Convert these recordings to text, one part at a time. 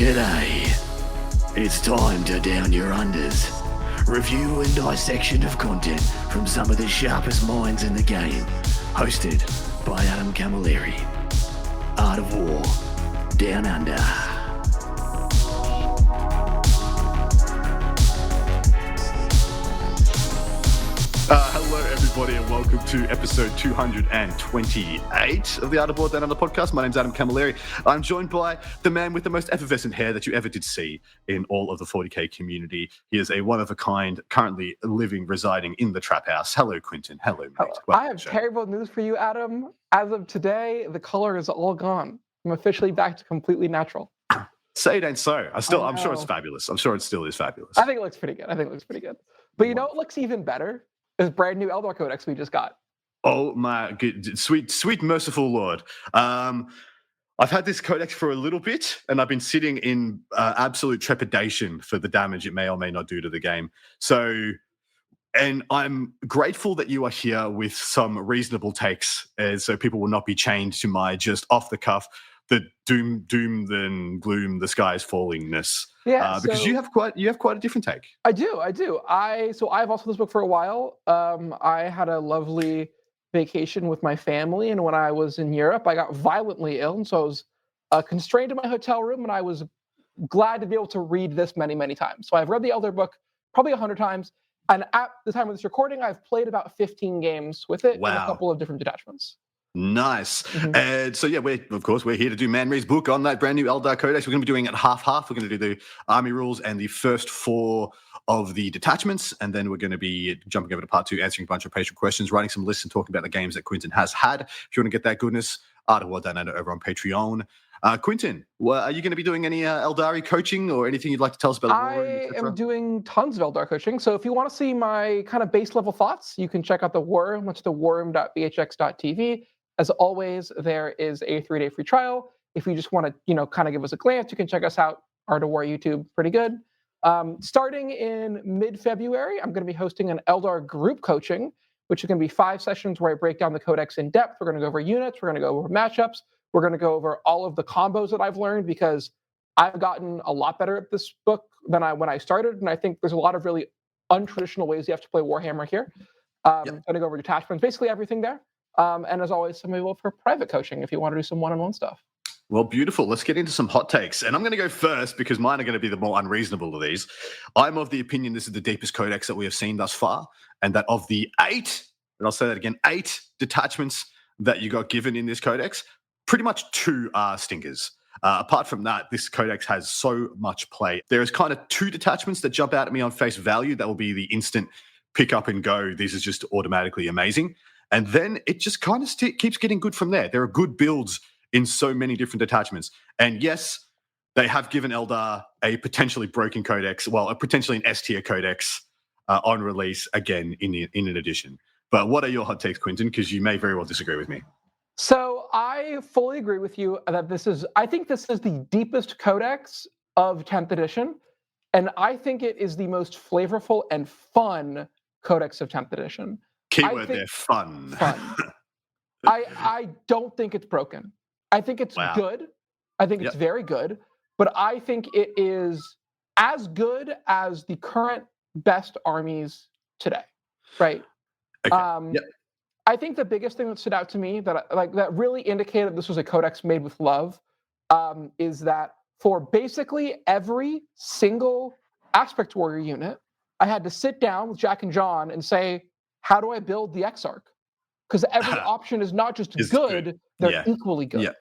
G'day. It's time to down your unders. Review and dissection of content from some of the sharpest minds in the game. Hosted by Adam Camilleri. Art of War. Down Under. Hello, everybody, and welcome to episode 228 of the Art of War Down Under podcast. My name's Adam Camilleri. I'm joined by the man with the most effervescent hair that you ever did see in all of the 40k community. He is a one-of-a-kind, currently residing in the trap house. Hello, Quinton. Hello, mate. I have terrible news for you, Adam. As of today, the color is all gone. I'm officially back to completely natural. Say it ain't so. I'm sure it's fabulous. I'm sure it still is fabulous. I think it looks pretty good. But you know what looks even better? This brand new Eldar Codex we just got. Oh my good, sweet, merciful Lord. I've had this codex for a little bit, and I've been sitting in absolute trepidation for the damage it may or may not do to the game. And I'm grateful that you are here with some reasonable takes, so people will not be chained to my just off the cuff, the doom, and gloom, the sky is fallingness. Yeah, because you have quite a different take. I do. I've also this book for a while. I had a lovely vacation with my family, and when I was in Europe, I got violently ill, and so I was constrained in my hotel room, and I was glad to be able to read this many times. So I've read the Elder book probably 100 times, and at the time of this recording, I've played about 15 games with it in a couple of different detachments. Nice. And so, we're here to do Man Reed's book on that brand new Eldar Codex. We're going to be doing it half. We're going to do the army rules and the first 4 of the detachments. And then we're going to be jumping over to part 2, answering a bunch of patron questions, writing some lists and talking about the games that Quinton has had. If you want to get that goodness, Art of War Down Under over on Patreon. Quinton, are you going to be doing any Eldari coaching or anything you'd like to tell us about? I am doing tons of Eldar coaching. So if you want to see my kind of base level thoughts, you can check out the Worm, which is the worm.bhx.tv. As always, there is a 3-day free trial. If you just want to, kind of give us a glance, you can check us out, Art of War YouTube, pretty good. Starting in mid-February, I'm going to be hosting an Eldar group coaching, which is going to be 5 sessions where I break down the Codex in depth. We're going to go over units. We're going to go over matchups. We're going to go over all of the combos that I've learned, because I've gotten a lot better at this book than when I started, and I think there's a lot of really untraditional ways you have to play Warhammer here. I'm going to go over detachments, basically everything there. And as always, some people for private coaching if you want to do some one-on-one stuff. Well, beautiful. Let's get into some hot takes. And I'm going to go first because mine are going to be the more unreasonable of these. I'm of the opinion this is the deepest codex that we have seen thus far, and that of the 8, and I'll say that again, 8 detachments that you got given in this codex, pretty much 2 are stinkers. Apart from that, this codex has so much play. There is kind of 2 detachments that jump out at me on face value. That will be the instant pick up and go. This is just automatically amazing. And then it just kind of keeps getting good from there. There are good builds in so many different detachments. And yes, they have given Eldar a potentially broken codex, a potentially an S-tier codex on release again in an edition. But what are your hot takes, Quinton? Because you may very well disagree with me. So I fully agree with you that I think this is the deepest codex of 10th edition. And I think it is the most flavorful and fun codex of 10th edition. Keyword there, fun. I don't think it's broken. I think it's good. I think it's very good. But I think it is as good as the current best armies today, right? Okay. I think the biggest thing that stood out to me that really indicated this was a codex made with love is that for basically every single aspect warrior unit, I had to sit down with Jack and John and say, how do I build the Exarch? Because every option is not just good, they're equally good.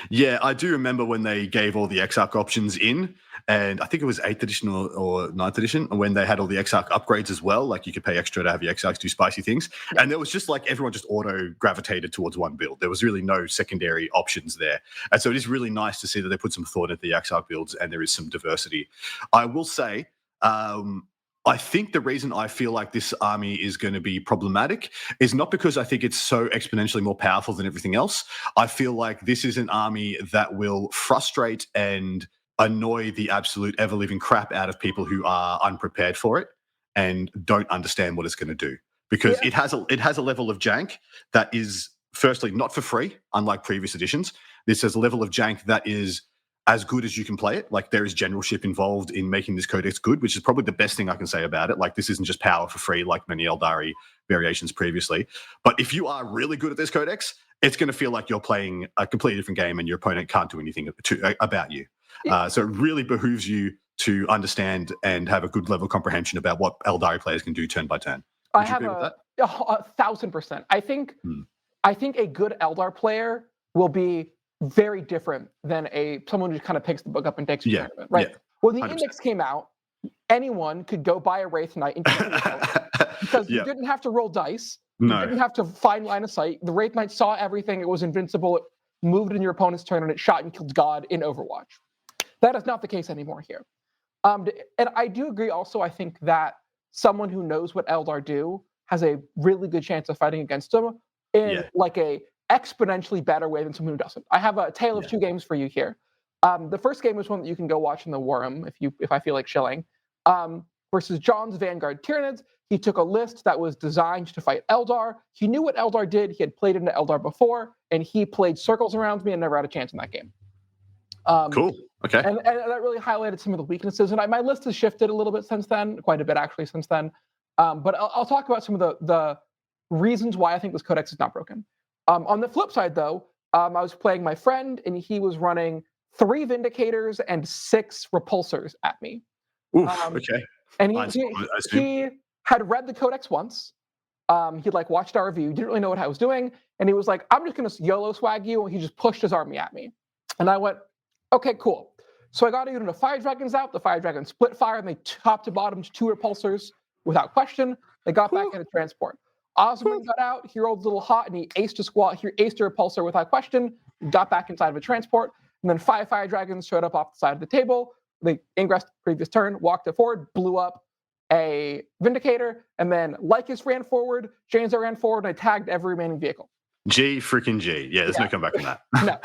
Yeah, I do remember when they gave all the Exarch options in, and I think it was 8th edition or 9th edition, when they had all the Exarch upgrades as well, like you could pay extra to have your Exarch do spicy things. Yeah. And there was just like everyone just auto-gravitated towards one build. There was really no secondary options there. And so it is really nice to see that they put some thought into the Exarch builds and there is some diversity. I will say, I think the reason I feel like this army is going to be problematic is not because I think it's so exponentially more powerful than everything else. I feel like this is an army that will frustrate and annoy the absolute ever-living crap out of people who are unprepared for it and don't understand what it's going to do. Because it has a level of jank that is, firstly, not for free, unlike previous editions. This has a level of jank that is as good as you can play it. Like there is generalship involved in making this codex good, which is probably the best thing I can say about it. Like this isn't just power for free like many Aeldari variations previously. But if you are really good at this codex, it's going to feel like you're playing a completely different game and your opponent can't do anything about you. So it really behooves you to understand and have a good level of comprehension about what Aeldari players can do turn by turn. I have 1,000%. I think a good Eldar player will be very different than someone who just kind of picks the book up and takes a tournament, right? Yeah, when the 100%. index came out, anyone could go buy a Wraith Knight and because you didn't have to roll dice. You didn't have to find line of sight. The Wraith Knight saw everything. It was invincible. It moved in your opponent's turn and it shot and killed God in Overwatch. That is not the case anymore here. And I do agree also, I think that someone who knows what Eldar do has a really good chance of fighting against them in like a exponentially better way than someone who doesn't. I have a tale of two games for you here. The first game is one that you can go watch in the Worm if I feel like chilling. Versus John's Vanguard Tyranids. He took a list that was designed to fight Eldar. He knew what Eldar did. He had played into Eldar before, and he played circles around me and never had a chance in that game. Cool. Okay. And that really highlighted some of the weaknesses. And my list has shifted a little bit since then, quite a bit actually since then. But I'll talk about some of the reasons why I think this codex is not broken. On the flip side, though, I was playing my friend, and he was running 3 Vindicators and 6 Repulsors at me. Oof, okay. And he had read the codex once. He'd like watched our review, didn't really know what I was doing, and he was like, "I'm just gonna YOLO swag you," and he just pushed his army at me. And I went, "Okay, cool." So I got a unit of Fire Dragons out. The Fire Dragons split fire, and they top to bottom 2 Repulsors without question. They got back into transport. Osman got out. He rolled a little hot, and he aced a squad. He aced a Repulsor without question. Got back inside of a transport, and then 5 Fire Dragons showed up off the side of the table. They ingressed previous turn, walked it forward, blew up a Vindicator, and then Lycus ran forward, Janza ran forward, and I tagged every remaining vehicle. G freaking G. Yeah, there's no comeback from that. No.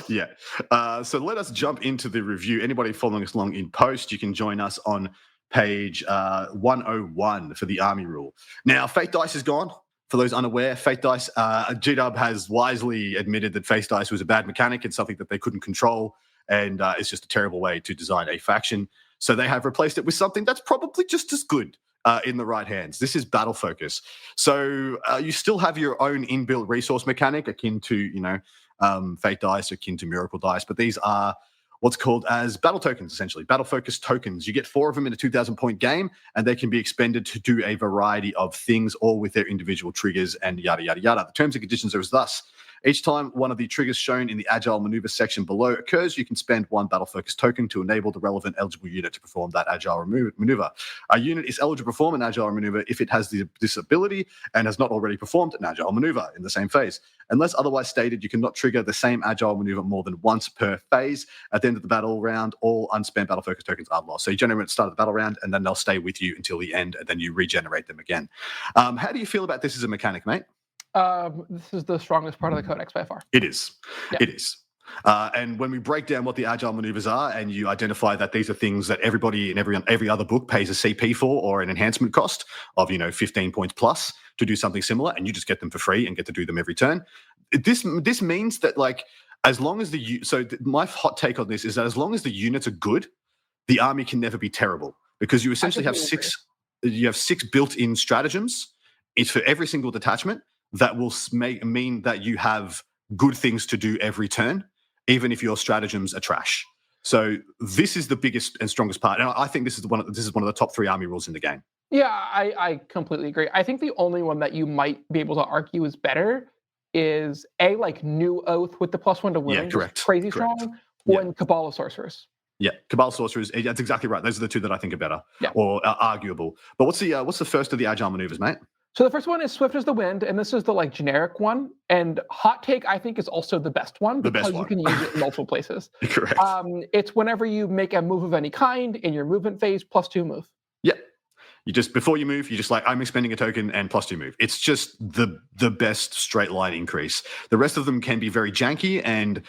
Yeah. So let us jump into the review. Anybody following us along in post, you can join us on page 101 for the army rule. Now, Fate Dice is gone. For those unaware, Fate Dice, GW has wisely admitted that Fate Dice was a bad mechanic. It's something that they couldn't control, and it's just a terrible way to design a faction. So they have replaced it with something that's probably just as good in the right hands. This is battle focus. So you still have your own inbuilt resource mechanic akin to, Fate Dice, akin to Miracle Dice, but these are what's called as battle tokens, essentially. Battle focus tokens. You get 4 of them in a 2,000-point game, and they can be expended to do a variety of things, all with their individual triggers and yada, yada, yada. The terms and conditions are as thus. Each time one of the triggers shown in the Agile Maneuver section below occurs, you can spend 1 Battle Focus token to enable the relevant eligible unit to perform that Agile Maneuver. A unit is eligible to perform an Agile Maneuver if it has this ability and has not already performed an Agile Maneuver in the same phase. Unless otherwise stated, you cannot trigger the same Agile Maneuver more than once per phase. At the end of the battle round, all unspent Battle Focus tokens are lost. So you generate at the start of the battle round, and then they'll stay with you until the end, and then you regenerate them again. How do you feel about this as a mechanic, mate? This is the strongest part of the codex by far. It is. Yeah. It is. And when we break down what the agile maneuvers are, and you identify that these are things that everybody in every other book pays a CP for, or an enhancement cost of 15 points plus to do something similar, and you just get them for free and get to do them every turn. This means that as long as my hot take on this is that as long as the units are good, the army can never be terrible, because you essentially have 6 built-in stratagems. It's for every single detachment that will mean that you have good things to do every turn, even if your stratagems are trash. So this is the biggest and strongest part, and I think this is one of the top 3 army rules in the game. Yeah, I completely agree. I think the only one that you might be able to argue is better is New Oath with the +1 to winning, crazy strong, or Cabal of Sorcerers. Yeah, Cabal Sorcerers. That's exactly right. Those are the 2 that I think are better or arguable. But what's the first of the agile maneuvers, mate? So the first one is Swift as the Wind, and this is the generic one. And hot take, I think, is also the best one because you can use it in multiple places. Correct. It's whenever you make a move of any kind in your movement phase, +2 move. Yeah. You just, before you move, you just I'm expending a token and +2 move. It's just the best straight line increase. The rest of them can be very janky and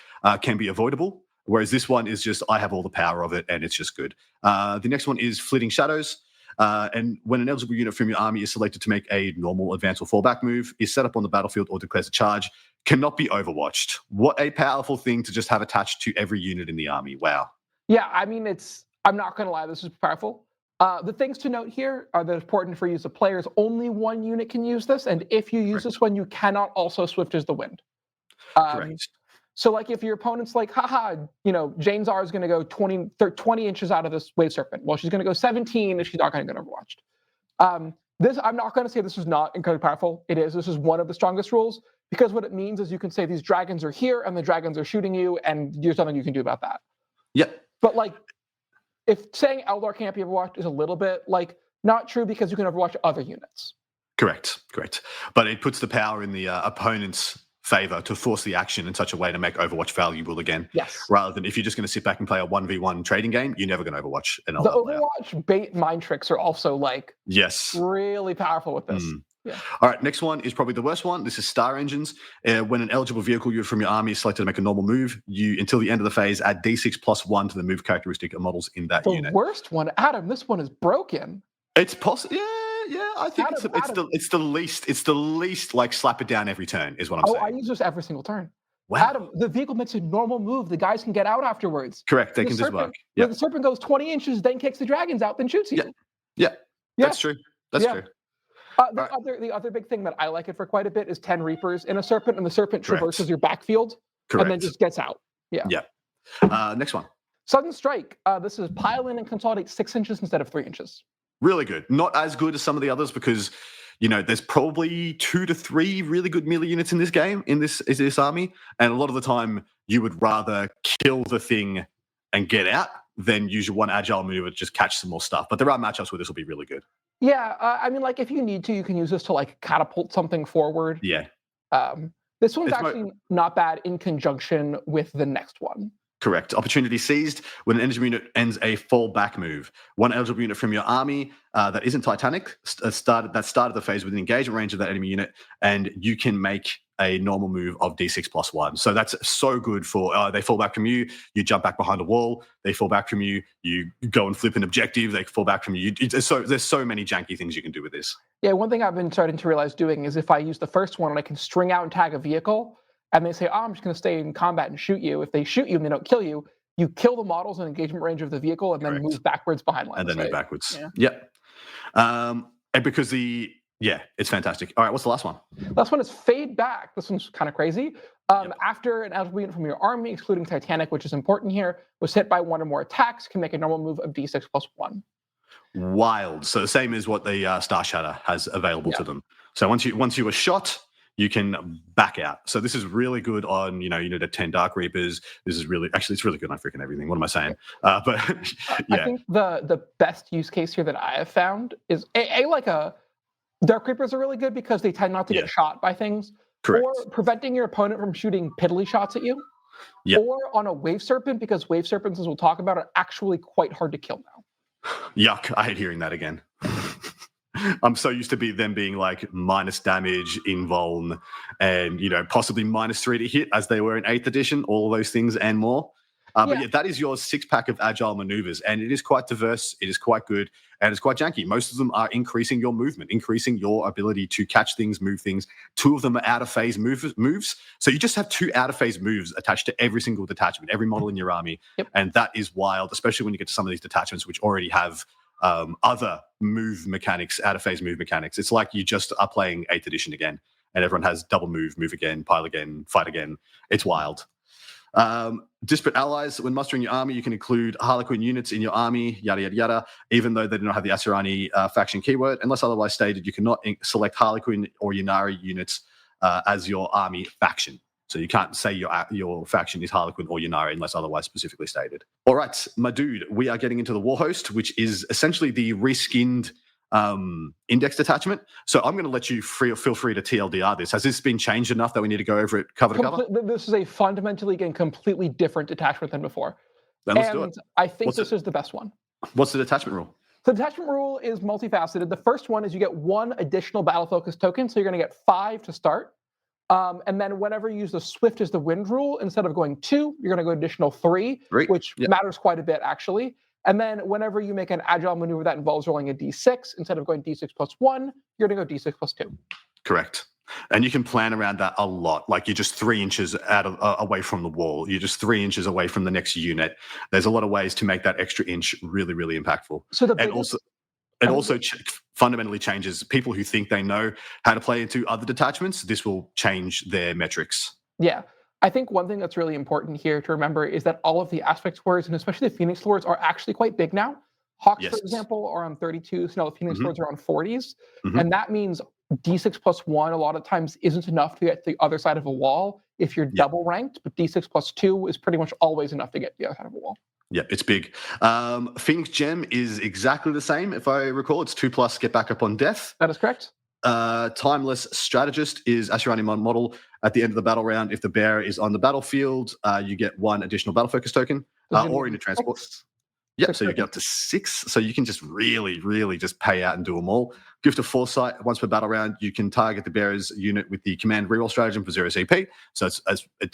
can be avoidable, whereas this one is just, I have all the power of it and it's just good. The next one is Flitting Shadows. And when an eligible unit from your army is selected to make a normal advance or fallback move, is set up on the battlefield or declares a charge, cannot be overwatched. What a powerful thing to just have attached to every unit in the army. Wow. Yeah, I mean, I'm not going to lie, this is powerful. The things to note here are that it's important for you as a player is only one unit can use this, and if you use this one, you cannot also swift as the wind. Correct. So, like, if your opponent's like, haha, Jane Czar is going to go 20 inches out of this Wave Serpent. Well, she's going to go 17 and she's not going to get overwatched. I'm not going to say this is not incredibly powerful. It is. This is one of the strongest rules, because what it means is you can say these dragons are here and the dragons are shooting you, and there's nothing you can do about that. Yep. But, like, if saying Eldar can't be overwatched is a little bit, like, not true, because you can overwatch other units. Correct. But it puts the power in the opponent's favor to force the action in such a way to make Overwatch valuable again. Yes. Rather than if you're just going to sit back and play a 1v1 trading game, you're never going to Overwatch an Eldar The player. Overwatch bait mind tricks are also, like, really powerful with this. Yeah. All right, next one is probably the worst one. This is Star Engines. When an eligible vehicle unit from your army is selected to make a normal move, you, until the end of the phase, add D6 plus 1 to the move characteristic of models in that unit. The worst one, Adam, this one is broken. It's possible. Yeah. I think it's the least like slap it down every turn is what I'm saying. I use this every single turn. Wow. Adam, the vehicle makes a normal move. The guys can get out afterwards. Correct. They can just work. The serpent goes 20 inches, then kicks the dragons out, then shoots you. Yeah. That's true. That's true. The other big thing that I like it for quite a bit is 10 Reapers in a serpent, and the serpent traverses your backfield and then just gets out. Yeah. Next one. Sudden Strike. This is pile in and consolidate 6 inches instead of 3 inches. Really good. Not as good as some of the others because, there's probably 2 to 3 really good melee units in this game, in this army. And a lot of the time, you would rather kill the thing and get out than use your one agile move to just catch some more stuff. But there are matchups where this will be really good. Yeah. I mean, like, if you need to, you can use this to, like, catapult something forward. Yeah. This one's actually not bad in conjunction with the next one. Correct. Opportunity seized. When an eligible unit ends a fallback move, one eligible unit from your army that isn't Titanic started the phase within engagement range of that enemy unit, and you can make a normal move of D6 plus 1. So that's so good for they fall back from you, you jump back behind a wall. They fall back from you, you go and flip an objective. They fall back from you. There's so many janky things you can do with this. Yeah, one thing I've been starting to realize doing is if I use the first one and I can string out and tag a vehicle, and they say, I'm just going to stay in combat and shoot you. If they shoot you and they don't kill you, you kill the models in engagement range of the vehicle and then move backwards behind line. And then move backwards. Yep. And because it's fantastic. All right, what's the last one? Last one is Fade Back. This one's kind of crazy. After an eligible unit from your army, excluding Titanic, which is important here, was hit by 1 or more attacks, can make a normal move of D6 plus 1. Wild. So the same as what the Star Shatter has available to them. So once you were shot, you can back out. So this is really good on, you need a 10 Dark Reapers. It's really good on freaking everything. What am I saying? But I think the best use case here that I have found is Dark Reapers are really good because they tend not to get shot by things. Correct. Or preventing your opponent from shooting piddly shots at you. Yep. Or on a Wave Serpent, because Wave Serpents, as we'll talk about, are actually quite hard to kill now. Yuck. I hate hearing that again. I'm so used to them being like minus damage in Vuln and, possibly -3 to hit as they were in 8th edition, all those things and more. But that is your 6-pack of agile maneuvers, and it is quite diverse. It is quite good, and it's quite janky. Most of them are increasing your movement, increasing your ability to catch things, move things. 2 of them are out-of-phase moves. So you just have 2 out-of-phase moves attached to every single detachment, every model in your army. Yep. And that is wild, especially when you get to some of these detachments which already have other move mechanics, out-of-phase move mechanics. It's like you just are playing 8th edition again, and everyone has double move again, pile again, fight again. It's wild. Disparate allies. When mustering your army, you can include Harlequin units in your army, yada, yada, yada, even though they do not have the Asirani faction keyword. Unless otherwise stated, you cannot select Harlequin or Yunari units as your army faction. So you can't say your faction is Harlequin or Yunari unless otherwise specifically stated. All right, my dude, we are getting into the War Host, which is essentially the reskinned index detachment. So I'm going to let you feel free to TLDR this. Has this been changed enough that we need to go over it cover to cover? This is a fundamentally and completely different detachment than before. Then let's do it. I think this is the best one. What's the detachment rule? The detachment rule is multifaceted. The first one is you get 1 additional battle focus token, so you're going to get 5 to start. And then whenever you use the Swift as the wind rule, instead of going 2, you're going to go additional 3, which matters quite a bit, actually. And then whenever you make an agile maneuver that involves rolling a d6, instead of going d6 plus 1, you're going to go d6 plus 2. Correct. And you can plan around that a lot. Like you're just 3 inches away from the wall. You're just 3 inches away from the next unit. There's a lot of ways to make that extra inch really, really impactful. So it also fundamentally changes people who think they know how to play into other detachments. This will change their metrics. Yeah. I think one thing that's really important here to remember is that all of the aspect lords, and especially the Phoenix lords, are actually quite big now. Hawks, Yes. for example, are on 32s. Now the Phoenix lords are on 40s. Mhm. And that means d6 plus 1 a lot of times isn't enough to get to the other side of a wall if you're double ranked, but d6 plus 2 is pretty much always enough to get to the other side of a wall. Yeah, it's big. Phoenix Gem is exactly the same. If I recall, it's 2+, get back up on death. That is correct. Timeless Strategist is Asuryani model. At the end of the battle round, if the bearer is on the battlefield, you get 1 additional battle focus token or into transport. Yep, so you get up to 6. So you can just really, really just pay out and do them all. Gift of Foresight, once per battle round, you can target the bearer's unit with the command reroll stratagem for 0 CP. So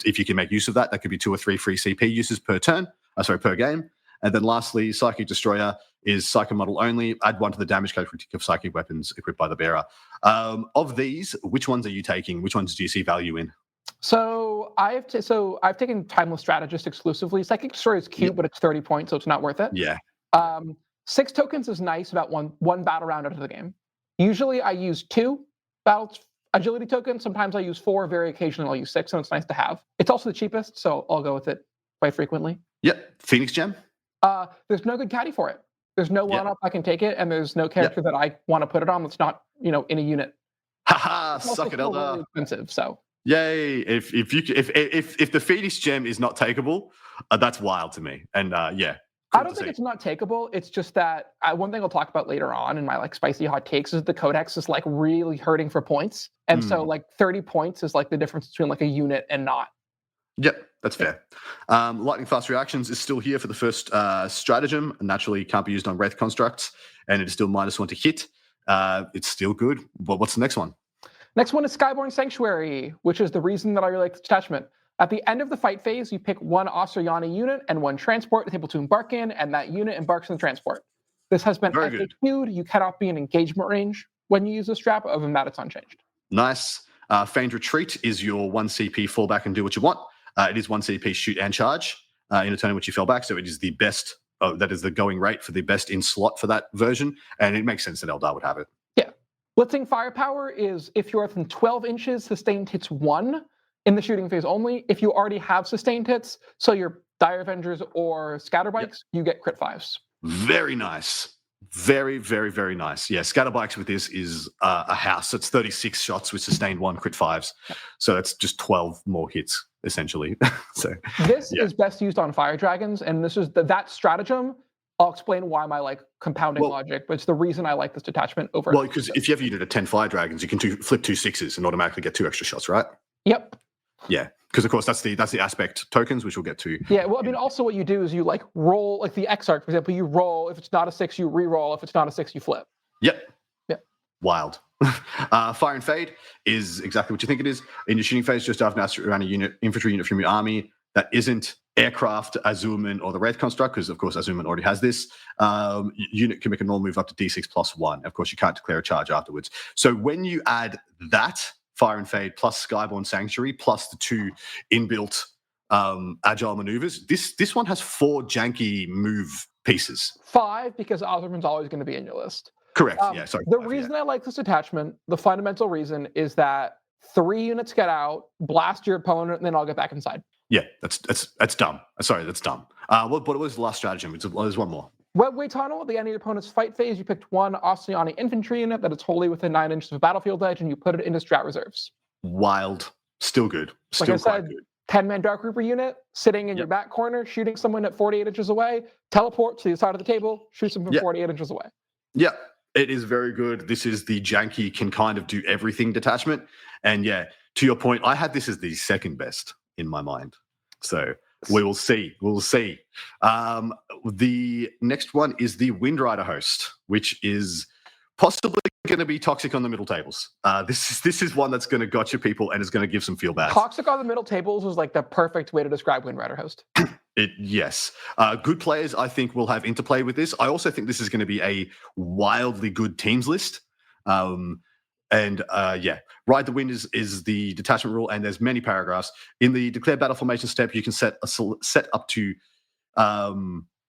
if you can make use of that, that could be 2 or 3 free CP uses per game. And then lastly, Psychic Destroyer is Psycho model only. Add 1 to the damage characteristic of psychic weapons equipped by the bearer. Of these, which ones are you taking? Which ones do you see value in? So I've taken Timeless Strategist exclusively. Psychic Destroyer is cute, but it's 30 points, so it's not worth it. Yeah. 6 tokens is nice about one battle round out of the game. Usually I use 2 battle agility tokens. Sometimes I use 4. Very occasionally I'll use 6, and it's nice to have. It's also the cheapest, so I'll go with it quite frequently. Yep. Phoenix Gem? There's no good caddy for it. There's no one-up I can take it, and there's no character that I want to put it on that's not, in a unit. Haha, suck it, Eldar. Really expensive, so. Yay! If the Phoenix Gem is not takeable, that's wild to me. And yeah, I don't think it's not takeable. It's just that one thing I'll talk about later on in my spicy hot takes is the Codex is really hurting for points, and so 30 points is the difference between a unit and not. Yep, that's fair. Lightning fast reactions is still here for the first stratagem, and naturally can't be used on Wraith constructs, and it is still -1 to hit. It's still good. But what's the next one? Next one is Skyborn Sanctuary, which is the reason that I really like this detachment. At the end of the fight phase, you pick 1 Asuryani unit and 1 transport that's able to embark in, and that unit embarks in the transport. This has been FAQ'd. You cannot be in engagement range when you use this strap. Other than that, it's unchanged. Nice. Feigned Retreat is your 1 CP fall back and do what you want. It is 1 CP shoot and charge in a turn in which you fell back, so it is the best. That is the going rate for the best in slot for that version, and it makes sense that Eldar would have it. Yeah. Blitzing Firepower is if you're within 12 inches, sustained hits 1 in the shooting phase only. If you already have sustained hits, so your Dire Avengers or Scatterbikes, you get crit 5s. Very nice. Very, very, very nice. Yeah, Scatterbikes with this is a house. It's 36 shots with sustained 1 crit 5s. So it's just 12 more hits, essentially. So this is best used on Fire Dragons, and this is that stratagem. I'll explain why my compounding logic, but it's the reason I like this detachment over. Well, because if you have a unit of 10 Fire Dragons, you can flip 2 6s and automatically get 2 extra shots, right? Yep. Yeah, because of course that's the aspect tokens, which we'll get to. Yeah, well, I mean, also what you do is you roll the Exarch, for example. You roll. If it's not a 6, you re-roll. If it's not a 6, you flip. Yep. Yeah. Wild. Fire and Fade is exactly what you think it is. In your shooting phase, just after around a infantry unit from your army that isn't aircraft, Azulman, or the Wraith construct, because of course Azulman already has this. Unit can make a normal move up to D6 plus 1. Of course, you can't declare a charge afterwards. So when you add that Fire and Fade plus Skyborn Sanctuary plus the 2 inbuilt agile maneuvers, this one has 4 janky move pieces. 5 because Azulman's always going to be in your list. Correct. Yeah. Sorry. The reason I like this attachment, the fundamental reason, is that 3 units get out, blast your opponent, and then I'll get back inside. Yeah, that's dumb. Sorry, that's dumb. What was the last stratagem? There's one more. Webway Tunnel, at the end of your opponent's fight phase, you picked 1 Asuryani infantry unit that is wholly within 9 inches of battlefield edge, and you put it into strat reserves. Wild. Still good. Still like I said, good. 10-man Dark Reaper unit, sitting in your back corner, shooting someone at 48 inches away, teleport to the side of the table, shoot them from 48 inches away. Yeah, it is very good. This is the janky, can kind of do everything detachment. And yeah, to your point, I had this as the second best in my mind. So we will see. We'll see. The next one is the Windrider host, which is possibly going to be toxic on the middle tables. This is one that's going to gotcha people and is going to give some feel bad. Toxic on the middle tables was the perfect way to describe Windrider host. Yes. Good players, I think, will have interplay with this. I also think this is going to be a wildly good teams list. Ride the wind is the detachment rule, and there's many paragraphs. In the declare battle formation step, you can set up to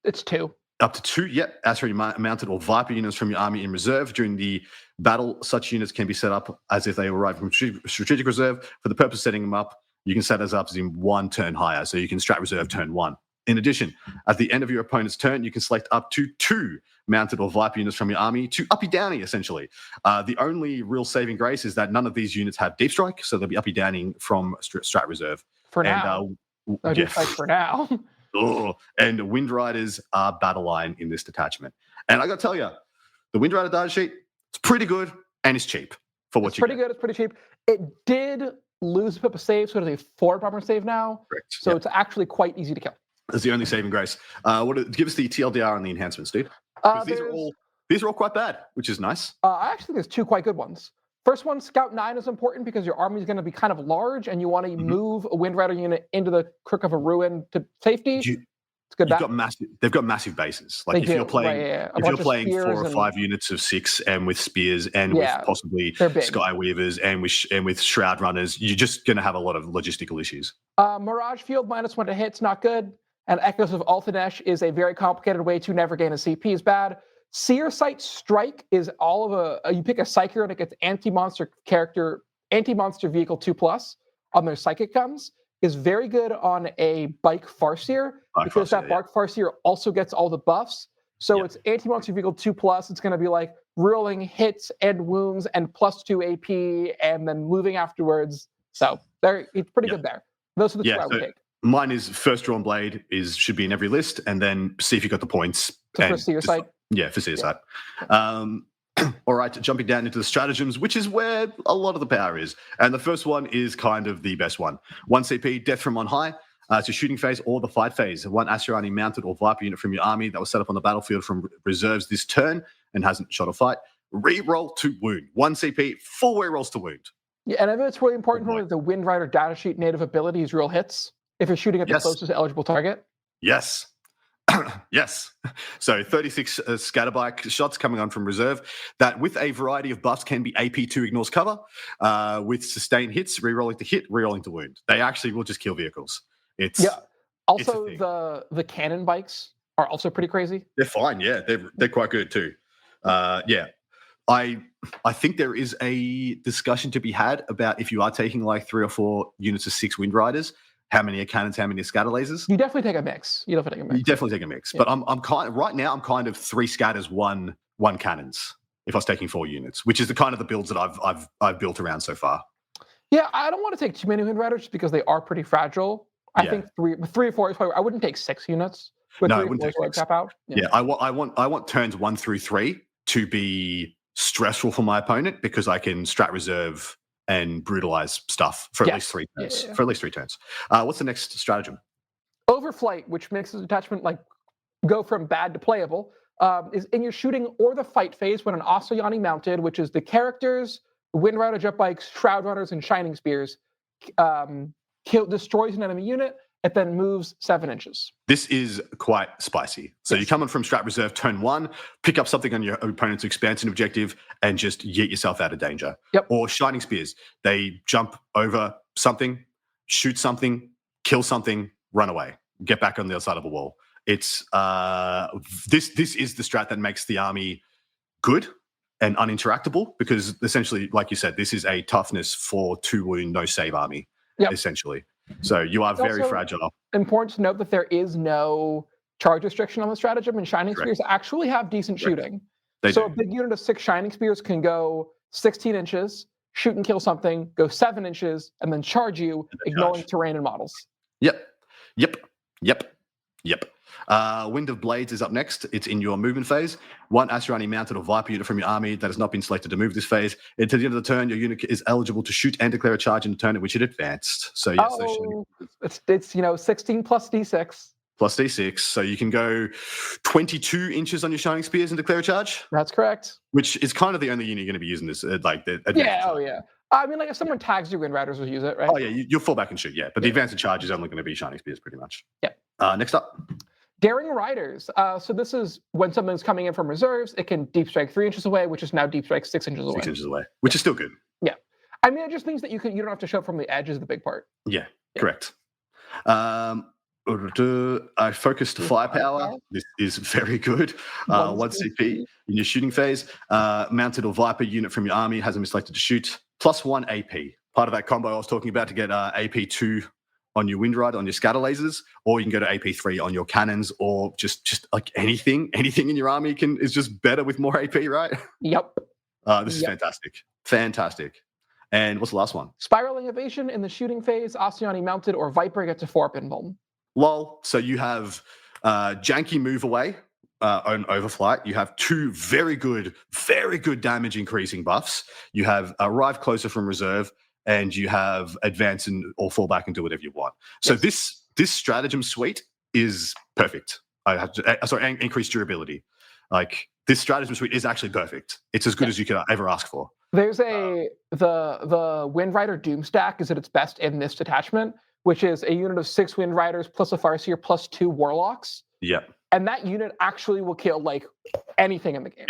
It's 2. Up to 2, Aeldari mounted or Viper units from your army in reserve. During the battle, such units can be set up as if they arrive from strategic reserve. For the purpose of setting them up, you can set us up as in 1 turn higher, so you can strat reserve turn 1. In addition, at the end of your opponent's turn, you can select up to 2 mounted or Viper units from your army to uppy downy, essentially. The only real saving grace is that none of these units have deep strike, so they'll be uppy downing from strat reserve. For now. Deep strike for now. And Wind Riders are battle line in this detachment. And I got to tell you, the Wind Rider data sheet, it's pretty good and it's cheap for what you get. It's pretty cheap. It did lose a bit of save, so it's a 4 bomber save now. Correct. So it's actually quite easy to kill. That's the only saving grace. Give us the TLDR and the enhancements, dude. These are all quite bad, which is nice. I actually think there's 2 quite good ones. First one, Scout 9 is important because your army is going to be kind of large and you want to move a Wind Rider unit into the crook of a ruin to safety. It's good. They've got massive bases. Like if you're playing 4 or 5 units of 6 and with spears and with possibly Skyweavers and with Shroud Runners, you're just going to have a lot of logistical issues. Mirage Field -1 to hit's not good. And Echoes of Ulthanesh is a very complicated way to never gain a CP is bad. Seer Sight Strike is all of you pick a Psyker and it gets anti-monster vehicle 2+ on their psychic guns, is very good on a Bike Farseer because that Bike Farseer also gets all the buffs. So it's anti-monster vehicle 2+. It's going to be like rolling hits and wounds and +2 AP and then moving afterwards. So it's pretty good there. Those are the 2 I would take. Mine is First Drawn Blade should be in every list, and then see if you got the points. For Seer Sight. Yeah, for Seer Sight. All right, jumping down into the stratagems, which is where a lot of the power is. And the first one is kind of the best one. 1 CP, Death from on high. It's a shooting phase or the fight phase. 1 Asuryani mounted or Viper unit from your army that was set up on the battlefield from reserves this turn and hasn't shot a fight. Reroll to wound. 1 CP, 4 rerolls to wound. Yeah, and I think it's really important for the Wind Rider datasheet native ability is real hits if you're shooting at the closest eligible target. Yes. Yes. So 36 scatterbike shots coming on from reserve that with a variety of buffs can be AP2 ignores cover, with sustained hits, rerolling to hit, rerolling to wound. They actually will just kill vehicles. Also, the cannon bikes are also pretty crazy. They're fine. Yeah, they're quite good too. I think there is a discussion to be had about if you are taking like 3 or 4 units of 6 Wind Riders, how many are cannons, how many are scatter lasers? You definitely take a mix. You definitely take a mix. Yeah. But I'm kind of 3 scatters, one cannons. If I was taking 4 units, which is the kind of the builds that I've built around so far. Yeah, I don't want to take too many Wind Riders because they are pretty fragile. I think 3 or 4 is probably. I wouldn't take 6 units. No, I wouldn't take 6. Tap out. Yeah, I want turns 1 through 3 to be stressful for my opponent because I can strat reserve and brutalize stuff for at least 3 turns. For at least 3 turns. What's the next stratagem? Overflight, which makes the detachment go from bad to playable, is in your shooting or the fight phase when an Asuryani mounted, which is the characters, Wind Rider jet bikes, Shroud Runners, and Shining Spears, destroys an enemy unit. It then moves 7 inches. This is quite spicy. So you come in from strat reserve turn 1, pick up something on your opponent's expansion objective, and just yeet yourself out of danger. Yep. Or Shining Spears. They jump over something, shoot something, kill something, run away, get back on the other side of a wall. It's this is the strat that makes the army good and uninteractable because essentially, like you said, this is a toughness for 2 wound, no save army, essentially. So you are very fragile. Important to note that there is no charge restriction on the stratagem, and Shining Spears actually have decent shooting. A big unit of 6 Shining Spears can go 16 inches, shoot and kill something, go 7 inches, and then charge you, ignoring terrain and models. Yep. Wind of Blades is up next. It's in your movement phase. 1 Asuryani mounted or Viper unit from your army that has not been selected to move this phase. Until the end of the turn, your unit is eligible to shoot and declare a charge in the turn at which it advanced. So yes, it's 16 plus D6. Plus D6. So you can go 22 inches on your Shining Spears and declare a charge. That's correct. Which is kind of the only unit you're going to be using this Yeah. I mean, if someone tags you, Wind Riders will use it, right? Oh yeah, you'll fall back and shoot. Yeah, but the advanced charge is only going to be Shining Spears, pretty much. Yeah. Next up. Daring Riders. So this is when something's coming in from reserves, it can deep strike 3 inches away, which is now deep strike 6 inches away. 6 inches away, which is still good. Yeah. I mean, it just means that you don't have to show up from the edge is the big part. Yeah. Correct. I focused firepower. This is very good. 1 CP in your shooting phase. Mounted or Viper unit from your army has a misselected to shoot. +1 AP. Part of that combo I was talking about to get AP2 on your wind rider, on your scatter lasers, or you can go to AP3 on your cannons, or just like anything in your army is just better with more AP, right? Yep. This is fantastic. And what's the last one? Spiraling Evasion in the shooting phase. Oceani mounted or Viper gets a 4-up invuln. Lol. So you have janky move away on overflight. You have 2 very good damage increasing buffs. You have arrive closer from reserve, and you have advance or fall back and do whatever you want. So this stratagem suite is perfect. I have to increase durability. Like this stratagem suite is actually perfect. It's as good as you could ever ask for. There's the Wind Rider Doom stack is at its best in this detachment, which is a unit of 6 Wind Riders plus a Farseer plus 2 Warlocks. Yeah. And that unit actually will kill like anything in the game.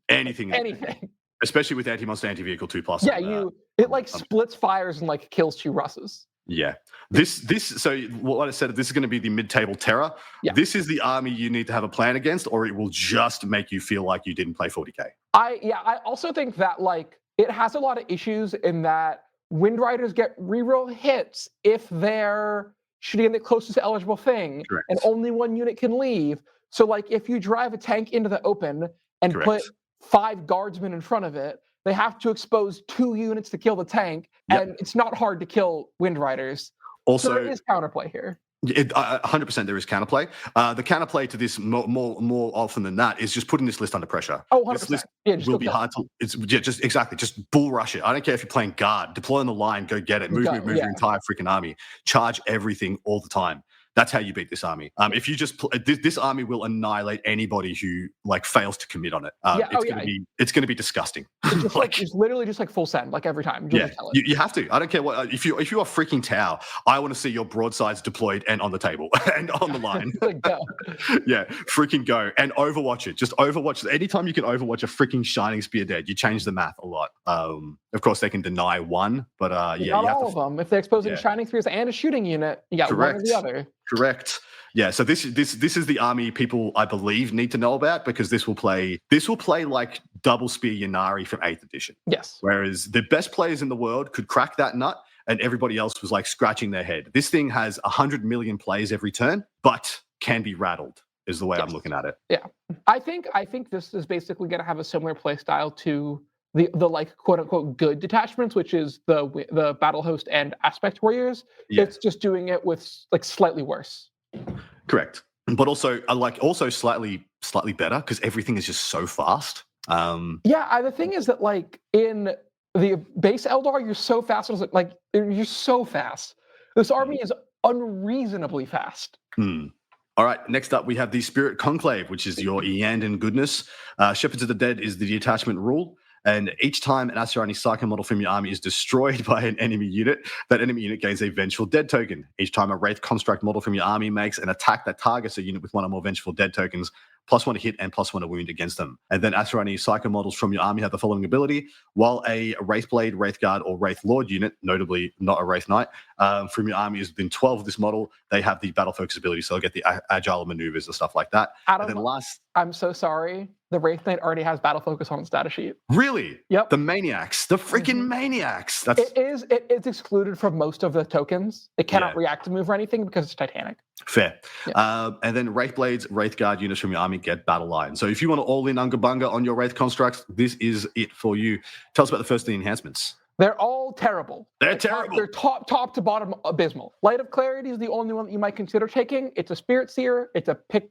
Anything. Especially with anti-monster, anti-vehicle 2+. Yeah, it like splits fires and like kills 2 Russes. Yeah. So what I said, this is going to be the mid-table terror. Yeah. This is the army you need to have a plan against, or it will just make you feel like you didn't play 40k. I also think that like it has a lot of issues in that Wind Riders get reroll hits if they're shooting at the closest eligible thing. Correct. And only 1 unit can leave. So like if you drive a tank into the open and put 5 guardsmen in front of it, they have to expose 2 units to kill the tank, and it's not hard to kill Wind Riders. Also, so there is counterplay here. 100% there is counterplay. The counterplay to this more often than that is just putting this list under pressure. Oh, 100%. This list will be hard to. Just bull rush it. I don't care if you're playing guard. Deploy on the line. Go get it. Move your entire freaking army. Charge everything all the time. That's how you beat this army. If you just this army will annihilate anybody who like fails to commit on it. It's going to be disgusting. It's literally just like full send, like every time. You have to. I don't care what. If you are freaking Tau, I want to see your broadsides deployed and on the table and on the line. Yeah, freaking go and overwatch it. Just overwatch. Anytime you can overwatch a freaking Shining Spear dead, you change the math a lot. Of course, they can deny one, but not all of them. If they're exposing Shining Spears and a shooting unit, you got one or the other. Correct. Yeah. So this is the army people I believe need to know about, because this will play like double spear Yanari from 8th edition. Yes. Whereas the best players in the world could crack that nut, and everybody else was like scratching their head. This thing has 100 million plays every turn, but can be rattled. Is the way I'm looking at it. Yeah. I think this is basically going to have a similar play style to the like quote unquote good detachments, which is the battle host and aspect warriors. It's just doing it with like slightly worse. Correct, but also slightly better because everything is just so fast. The thing is that like in the base Eldar, you're so fast. Like you're so fast. This army is unreasonably fast. All right, next up we have the Spirit Conclave, which is your Eandan goodness. Shepherds of the Dead is the detachment rule. And each time an Asuryani Psycho model from your army is destroyed by an enemy unit, that enemy unit gains a Vengeful Dead token. Each time a Wraith Construct model from your army makes an attack that targets a unit with 1 or more Vengeful Dead tokens, +1 to hit and +1 to wound against them. And then Asuryani Psycho models from your army have the following ability. While a Wraithblade, Wraithguard, or Wraith Lord unit, notably not a Wraith Knight, from your army is within 12 of this model, they have the Battle Focus ability, so they'll get the agile maneuvers and stuff like that. I'm so sorry. The Wraith Knight already has Battle Focus on its data sheet. Really? Yep. The maniacs. The freaking maniacs. It's excluded from most of the tokens. It cannot react to move or anything because it's Titanic. Fair. Yeah. And then Wraithblades, Wraithguard units from your army get Battle Line. So if you want to all in Unga Bunga on your Wraith constructs, this is it for you. Tell us about the first 3 enhancements. They're all terrible. They're terrible. They're top to bottom abysmal. Light of Clarity is the only one that you might consider taking. It's a Spirit Seer. It's a pick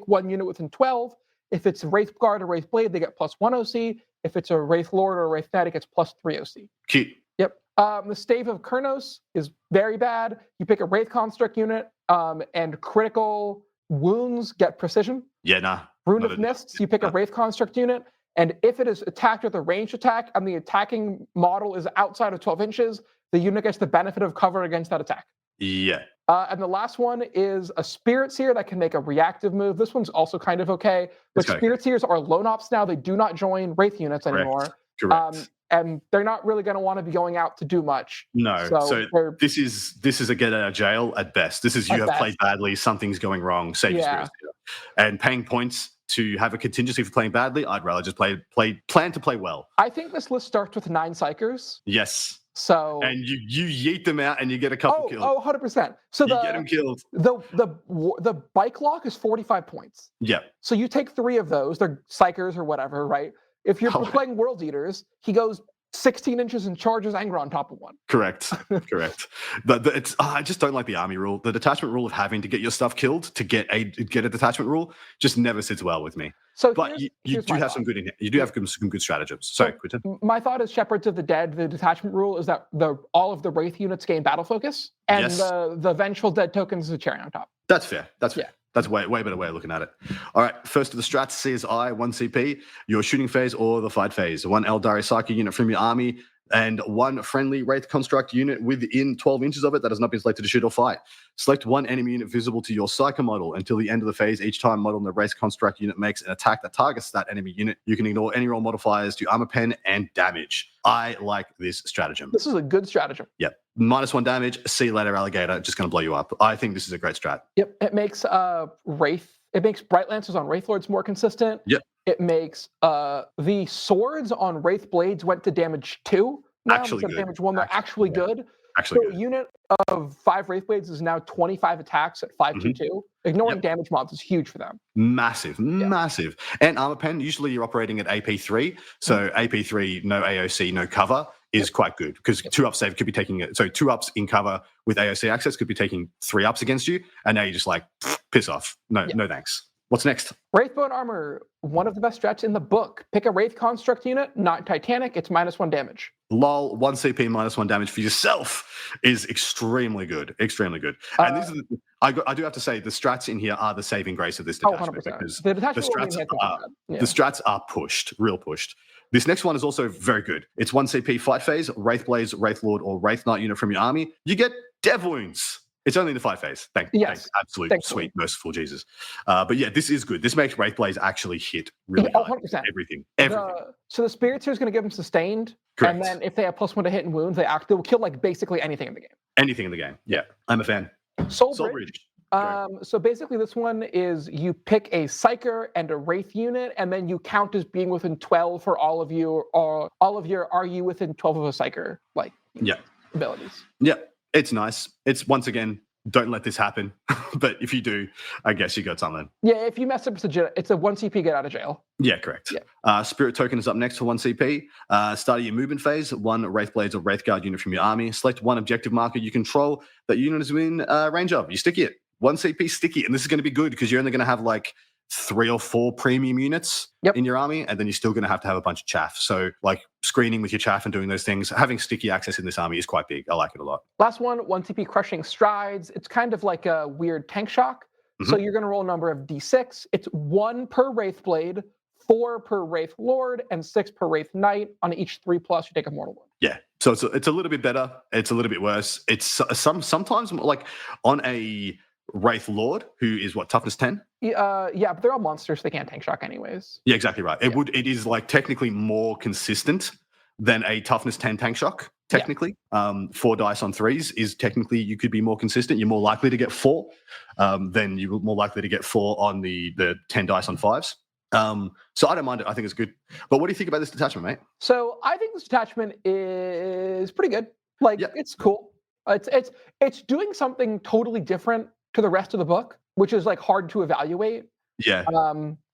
1 unit within 12. If it's Wraithguard or Wraithblade, they get +1 OC. If it's a Wraith Lord or a Wraith Knight, it gets +3 OC. Cute. Yep. The Stave of Kurnos is very bad. You pick a Wraith Construct unit, and critical wounds get precision. Yeah, nah. Rune of Mists, you pick a Wraith Construct unit, and if it is attacked with a ranged attack and the attacking model is outside of 12 inches, the unit gets the benefit of cover against that attack. Yeah. And the last one is a Spirit Seer that can make a reactive move. This one's also kind of okay, but Spirit Seers are lone ops now. They do not join Wraith units anymore. Correct. And they're not really going to want to be going out to do much. No. So this is a get out of jail at best. This is you have played badly, something's going wrong, save your Spirit Seer. And paying points to have a contingency for playing badly, I'd rather just plan to play well. I think this list starts with 9 Psychers. Yes. So and you yeet them out and you get a couple kills. 100%. So you get them killed. The bike lock is 45 points. Yeah. So you take 3 of those. They're Psychers or whatever, right? If you're playing World Eaters, he goes 16 inches and charges anger on top of one. Correct. I just don't like the army rule. The detachment rule of having to get your stuff killed to get a detachment rule just never sits well with me. So but you do have some good stratagems. Sorry, Quinton. My thought is Shepherds of the Dead. The detachment rule is that all of the Wraith units gain battle focus, and the Vengeful Dead tokens is a cherry on top. That's fair. That's fair. That's a way better way of looking at it. All right, first of the strats, CSI, 1 CP, your shooting phase or the fight phase. 1 Aeldari Psycho unit from your army, and 1 friendly Wraith Construct unit within 12 inches of it that has not been selected to shoot or fight. Select 1 enemy unit visible to your Psycho model until the end of the phase. Each time model in the Wraith Construct unit makes an attack that targets that enemy unit, you can ignore any roll modifiers to armor pen and damage. I like this stratagem. This is a good stratagem. Yep. -1 damage, see you later, alligator. Just going to blow you up. I think this is a great strat. Yep. It makes Bright Lancers on Wraith Lords more consistent. Yep. It makes the swords on Wraith Blades went to damage 2. Now actually good. Damage 1. They're actually good. Actually, a unit of 5 Wraith Blades is now 25 attacks at 5/2/2. Ignoring damage mobs is huge for them. Massive. And armor pen, usually you're operating at AP3. So AP3, no AOC, no cover is quite good because 2-up save could be taking it. So 2-ups in cover with AOC access could be taking 3-ups against you. And now you're just like, piss off. No thanks. What's next? Wraithbone Armor, one of the best strats in the book. Pick a Wraith Construct unit, not Titanic. It's -1 damage. Lol, 1 CP, -1 damage for yourself is extremely good. Extremely good. And this is I do have to say, the strats in here are the saving grace of this detachment. Because the strats are pushed, real pushed. This next one is also very good. It's 1 CP fight phase, Wraith Blaze, Wraith Lord, or Wraith Knight unit from your army. You get Dev Wounds. It's only in the fight phase. Thanks. Absolute sweet, merciful Jesus. But yeah, this is good. This makes Wraith Blaze actually hit really hard. 100%. Everything. So the Spirit Seer is going to give them sustained. Correct. And then if they have +1 to hit and wounds, they will kill like basically anything in the game. Anything in the game. Yeah, I'm a fan. Soul Bridge. So basically this one is you pick a Psyker and a Wraith unit, and then you count as being within 12 for all of you, or all of your are you within 12 of a Psyker abilities. Yeah. It's nice. It's, once again, don't let this happen. But if you do, I guess you got something. Yeah, if you mess up, it's a 1 CP get out of jail. Yeah, correct. Yeah. Spirit Token is up next for 1 CP. Start of your movement phase, 1 Wraith Blades or Wraith Guard unit from your army. Select 1 objective marker you control that unit is within range of. You sticky it. 1 CP sticky. And this is going to be good because you're only going to have like 3 or 4 premium units in your army, and then you're still going to have a bunch of chaff. So like screening with your chaff and doing those things, having sticky access in this army is quite big. I like it a lot. Last one, 1 CP Crushing Strides. It's kind of like a weird tank shock. So you're going to roll a number of D6. It's 1 per Wraith Blade, 4 per Wraith Lord, and 6 per Wraith Knight. On each 3+, you take a mortal wound. Yeah. So it's a little bit better. It's a little bit worse. It's sometimes like on a Wraith Lord, who is what, toughness 10? Yeah, but they're all monsters. They can't tank shock anyways. Yeah, exactly right. It is like technically more consistent than a toughness 10 tank shock. Technically, 4 dice on 3s is technically you could be more consistent. You're more likely to get 4 than you're more likely to get 4 on the 10 dice on 5s. So I don't mind it. I think it's good. But what do you think about this detachment, mate? So I think this detachment is pretty good. Like it's cool. It's doing something totally different to the rest of the book, which is like hard to evaluate. Yeah.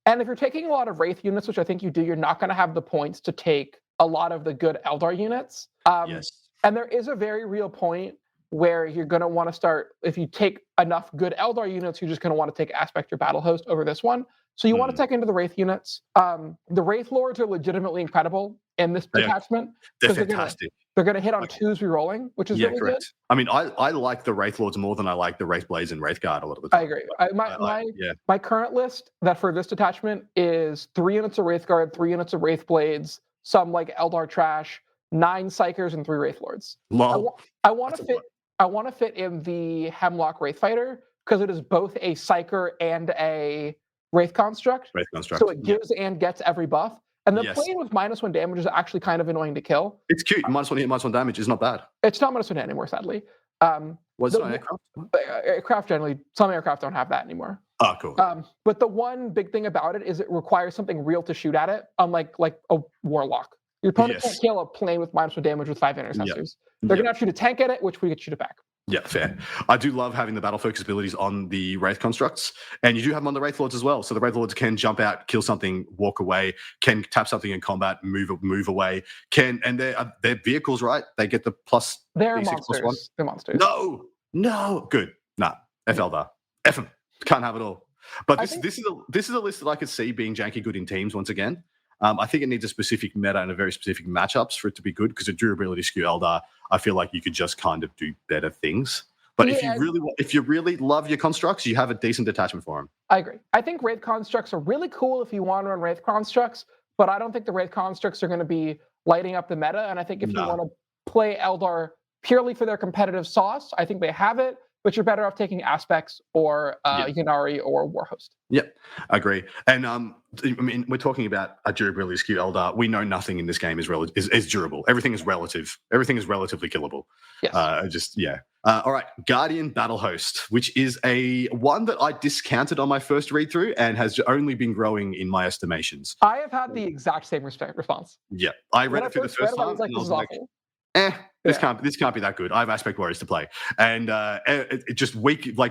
And if you're taking a lot of Wraith units, which I think you do, you're not going to have the points to take a lot of the good Eldar units. Yes. And there is a very real point where you're going to want to start, if you take enough good Eldar units, you're just going to want to take Aspect or Battle Host over this one. So you want to take into the Wraith units. The Wraith Lords are legitimately incredible in this detachment. They're fantastic. They're going to hit on 2s rerolling, which is really good. I mean, I like the Wraith Lords more than I like the Wraith Blades and Wraith Guard a lot of the time. I agree. My current list that for this detachment is 3 units of Wraith Guard, 3 units of Wraith Blades, some like Eldar trash, 9 Psychers, and 3 Wraith Lords. Lol. I want to I want to fit in the Hemlock Wraith Fighter because it is both a Psyker and a Wraith Construct. Wraith Construct. So it gives and gets every buff. And the plane with -1 damage is actually kind of annoying to kill. It's cute. -1 hit, -1 damage is not bad. It's not -1 anymore, sadly. Was it aircraft? Aircraft generally, some aircraft don't have that anymore. Oh, cool. But the one big thing about it is it requires something real to shoot at it, unlike a Warlock. Your opponent can't kill a plane with -1 damage with 5 intercessors. They're going to have to shoot a tank at it, which we could shoot it back. Yeah, fair. I do love having the battle focus abilities on the Wraith constructs, and you do have them on the Wraith Lords as well. So the Wraith Lords can jump out, kill something, walk away, can tap something in combat, move away. And they're vehicles, right? They get the plus. They're D6 monsters. +1. They're monsters. No, good. Nah, F Eldar. F them. Can't have it all. But this is a list that I could see being janky good in teams once again. I think it needs a specific meta and a very specific matchups for it to be good, because a durability skew Eldar, I feel like you could just kind of do better things. But if you really love your constructs, you have a decent detachment for them. I agree. I think Wraith Constructs are really cool if you want to run Wraith Constructs, but I don't think the Wraith Constructs are going to be lighting up the meta. And I think if you want to play Eldar purely for their competitive sauce, I think they have it, but you're better off taking Aspects or Yannari or Warhost. Yep, I agree. And I mean, we're talking about a durability skew Eldar. We know nothing in this game is durable. Everything is relative. Everything is relatively killable. Yes. All right, Guardian Battle Host, which is one that I discounted on my first read through and has only been growing in my estimations. I have had the exact same response. Yeah, I read it for the first time. I was like, this can't be that good. I have Aspect Warriors to play, and it just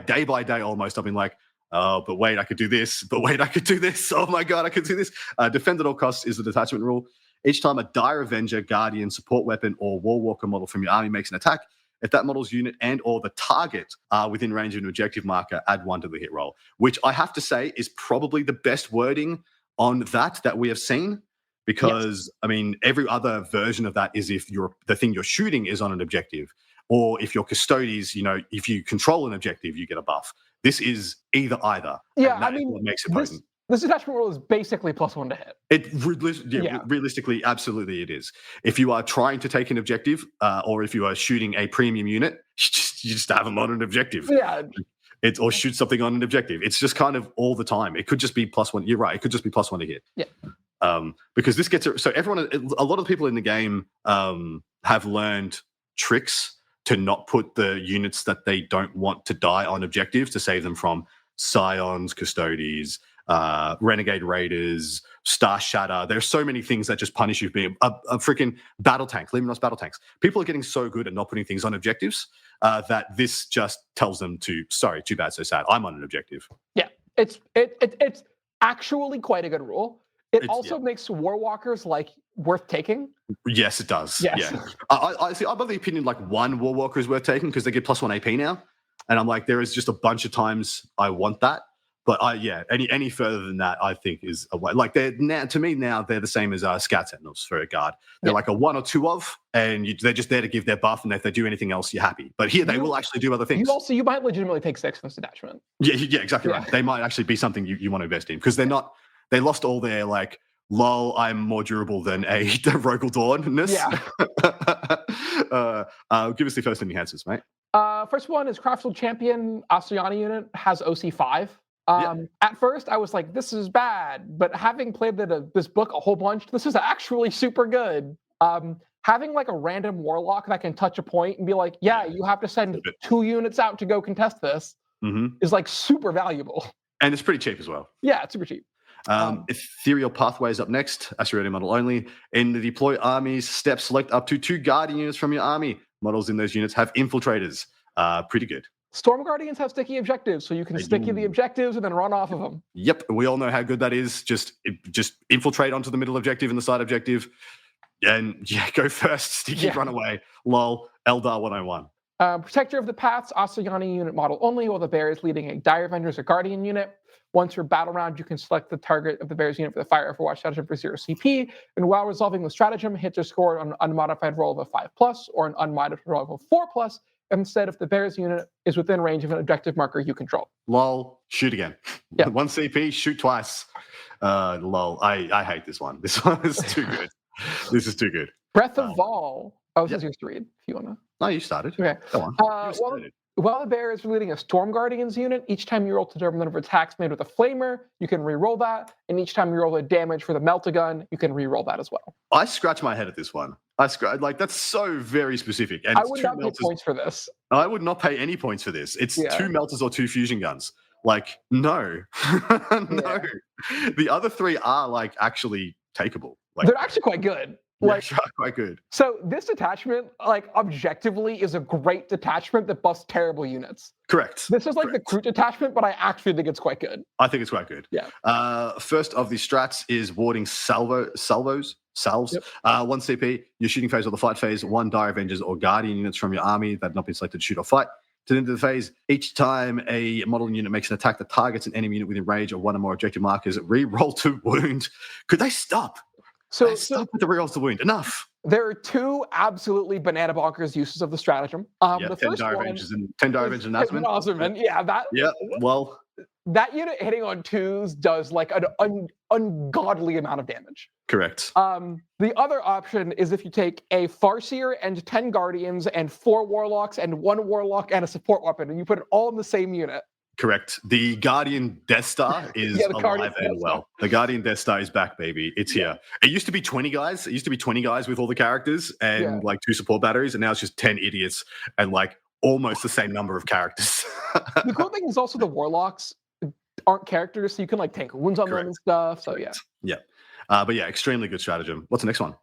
day by day almost. I've been like, oh, but wait, I could do this. But wait, I could do this. Oh my god, I could do this. Defend at all costs is the detachment rule. Each time a Dire Avenger, Guardian, support weapon, or Warwalker model from your army makes an attack, if that model's unit and or the target are within range of an objective marker, add 1 to the hit roll. Which I have to say is probably the best wording on that we have seen. Because, I mean, every other version of that is if the thing you're shooting is on an objective, or if your Custodes, if you control an objective, you get a buff. This is either. Yeah, I mean, what makes it potent. This detachment rule is basically +1 to hit. Realistically, absolutely it is. If you are trying to take an objective, or if you are shooting a premium unit, you just have them on an objective. Yeah. Or shoot something on an objective. It's just kind of all the time. It could just be +1. You're right. It could just be +1 to hit. Yeah. Because this gets it. So a lot of people in the game have learned tricks to not put the units that they don't want to die on objectives to save them from Scions, Custodes, Renegade Raiders, Star Shatter. There's so many things that just punish you being a freaking battle tank, Luminous battle tanks. People are getting so good at not putting things on objectives that this just tells them too bad, so sad. I'm on an objective. Yeah, it's actually quite a good rule. It also makes Warwalkers worth taking. Yes, it does. Yes. Yeah. I see. I'm of the opinion one Warwalker is worth taking because they get +1 AP now, and I'm like, there is just a bunch of times I want that. But any further than that, I think is a way. They're now, to me now, they're the same as Scout Sentinels for a guard. They're like a 1 or 2 of, and they're just there to give their buff. And if they do anything else, you're happy. But here, they will actually do other things. You might legitimately take 6 from this detachment. Yeah, exactly right. They might actually be something you want to invest in because they're not. They lost all their lol, I'm more durable than a Rogel Dawn-ness. Yeah. Give us the first enhancements, mate. First one is Craftful Champion Astroyani unit has OC5. At first, I was like, this is bad. But having played this book a whole bunch, this is actually super good. Having a random Warlock that can touch a point and be like, you have to send 2 units out to go contest this is super valuable. And it's pretty cheap as well. Yeah, it's super cheap. Ethereal Pathways up next, Asteroid model only. In the deploy armies, select up to 2 Guardian units from your army. Models in those units have infiltrators. Pretty good. Storm Guardians have sticky objectives, so you can sticky the objectives and then run off of them. Yep, we all know how good that is. Just infiltrate onto the middle objective and the side objective. And go first, sticky, run away. Lol, Eldar 101. Protector of the Paths, Asayani unit model only, while the bear is leading a Dire Avengers or Guardian unit. Once your battle round, you can select the target of the bear's unit for the Fire Overwatch stratagem for 0 CP. And while resolving the stratagem, hits are scored on an unmodified roll of a 5+ or an unmodified roll of a 4+. Instead, if the bear's unit is within range of an objective marker you control. Lol, shoot again. Yeah. 1 CP, shoot twice. Lol, I hate this one. This one is too good. This is too good. Breath of Vol Oh, this is your read, if you want to. No, you started. Okay. Go on. While the bear is leading a Storm Guardians unit, each time you roll to determine the number of attacks made with a flamer, you can re-roll that. And each time you roll the damage for the Melt-A-Gun, you can re-roll that as well. I scratch my head at this one. That's so very specific. And I would not pay points for this. I would not pay any points for this. It's 2 melters or 2 fusion guns. Like, no. No. The other 3 are like actually takeable. Like, they're actually quite good. Like, quite good. So this detachment, like, objectively is a great detachment that busts terrible units. Correct. This is like the Kroot detachment, but I actually think it's quite good. I think it's quite good. Yeah. First of the strats is warding salves. 1 CP, your shooting phase or the fight phase, 1 Dire Avengers or Guardian units from your army that have not been selected to shoot or fight. To the end of the phase, each time a model unit makes an attack that targets an enemy unit within range of 1 or more objective markers, re-roll to wound. Could they stop? So stop with the re-rolls to wound. Enough. There are 2 absolutely banana bonkers uses of the stratagem. The 10 first Dire one Avengers and 10 Dire Avengers and Nazman. Yeah, that. Yeah, well, that unit hitting on 2s does like an ungodly amount of damage. Correct. The other option is if you take a Farseer and 10 Guardians and 4 Warlocks and 1 Warlock and a support weapon, and you put it all in the same unit. Correct. The Guardian Death Star is alive and well. The Guardian Death Star is back, baby. It's here. It used to be 20 guys. It used to be 20 guys with all the characters and like 2 support batteries, and now it's just 10 idiots and like almost the same number of characters. The cool thing is also the Warlocks aren't characters, so you can like tank wounds on them and stuff. So yeah. But yeah, extremely good stratagem. What's the next one?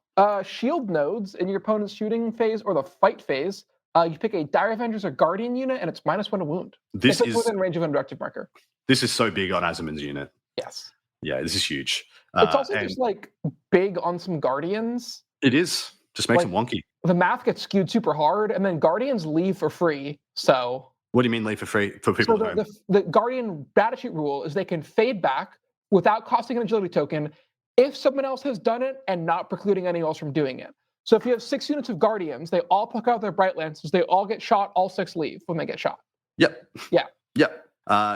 Shield nodes in your opponent's shooting phase or the fight phase. You pick a Dire Avengers or Guardian unit, and it's -1 to wound. This is within range of an objective marker. This is so big on Azamin's unit. Yes. Yeah, this is huge. It's also just like big on some Guardians. It is. Just makes them wonky. The math gets skewed super hard, and then Guardians leave for free. So. What do you mean leave for free for people? So the Guardian datasheet rule is they can fade back without costing an agility token if someone else has done it and not precluding anyone else from doing it. So if you have 6 units of Guardians, they all pluck out their Bright Lances, they all get shot, all 6 leave when they get shot. Yep. Yeah. Yep.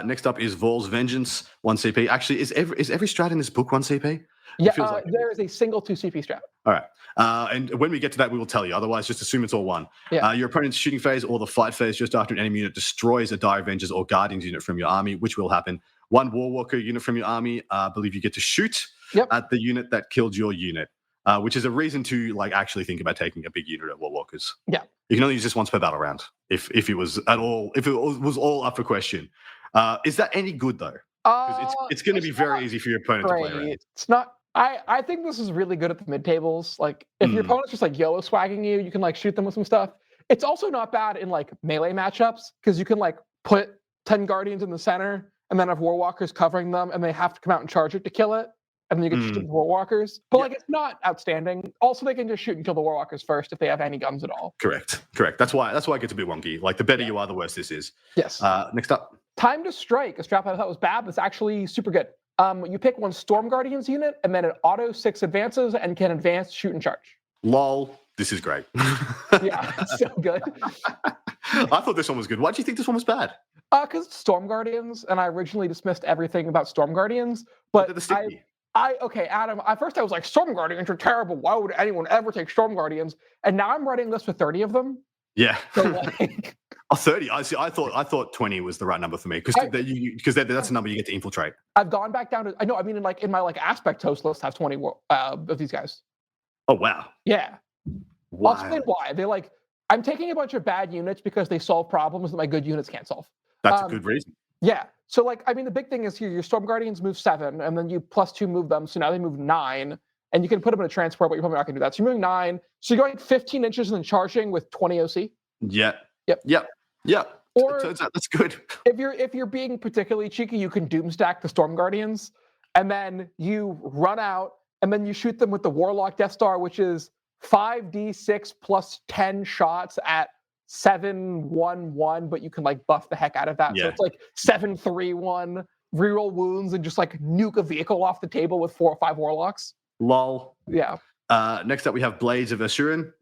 Next up is Vol's Vengeance, 1 CP. Actually, is every strat in this book 1 CP? Yeah, there is a single 2 CP strat. All right. And when we get to that, we will tell you. Otherwise, just assume it's all 1. Yeah. Your opponent's shooting phase or the fight phase just after an enemy unit destroys a Dire Avengers or Guardians unit from your army, which will happen. 1 Warwalker unit from your army, I believe you get to shoot at the unit that killed your unit. Which is a reason to like actually think about taking a big unit at Warwalkers. Yeah, you can only use this once per battle round if it was all up for question. Is that any good though? Because it's going to be very easy for your opponent to play around. It's not. I think this is really good at the mid tables. Like if your opponent's just like YOLO swagging you can like shoot them with some stuff. It's also not bad in like melee matchups because you can like put 10 Guardians in the center and then have Warwalkers covering them, and they have to come out and charge it to kill it. And then you can shoot the Warwalkers. But like it's not outstanding. Also, they can just shoot and kill the Warwalkers first if they have any guns at all. Correct. That's why it gets a bit wonky. Like the better you are, the worse this is. Yes. Next up. Time to Strike, a strap I thought was bad, but it's actually super good. You pick 1 Storm Guardians unit, and then it auto 6 advances and can advance, shoot, and charge. Lol. This is great. Yeah, it's so good. I thought this one was good. Why do you think this one was bad? Because it's Storm Guardians, and I originally dismissed everything about Storm Guardians, but okay, Adam, at first I was like, Storm Guardians are terrible. Why would anyone ever take Storm Guardians? And now I'm writing this with 30 of them. Yeah. So like, 30. I see. I thought 20 was the right number for me because that's the number you get to infiltrate. I've gone back down to in my aspect host list have 20 of these guys. Oh wow. Yeah. Wow. I'll explain why. They're like, I'm taking a bunch of bad units because they solve problems that my good units can't solve. That's a good reason. Yeah. So the big thing is here, your Storm Guardians move 7, and then you +2 move them, so now they move 9, and you can put them in a transport, but you're probably not going to do that. So you're moving 9, so you're going 15 inches and then charging with 20 OC. Yeah. Yep. Or it turns out that's good. If you're being particularly cheeky, you can Doomstack the Storm Guardians, and then you run out, and then you shoot them with the Warlock Death Star, which is 5d6 plus 10 shots at 7-1-1, but you can like buff the heck out of that. So it's like 7-3-1, reroll wounds, and just like nuke a vehicle off the table with 4 or 5 Warlocks. Lol. Yeah. Next up, we have Blades of Asuran.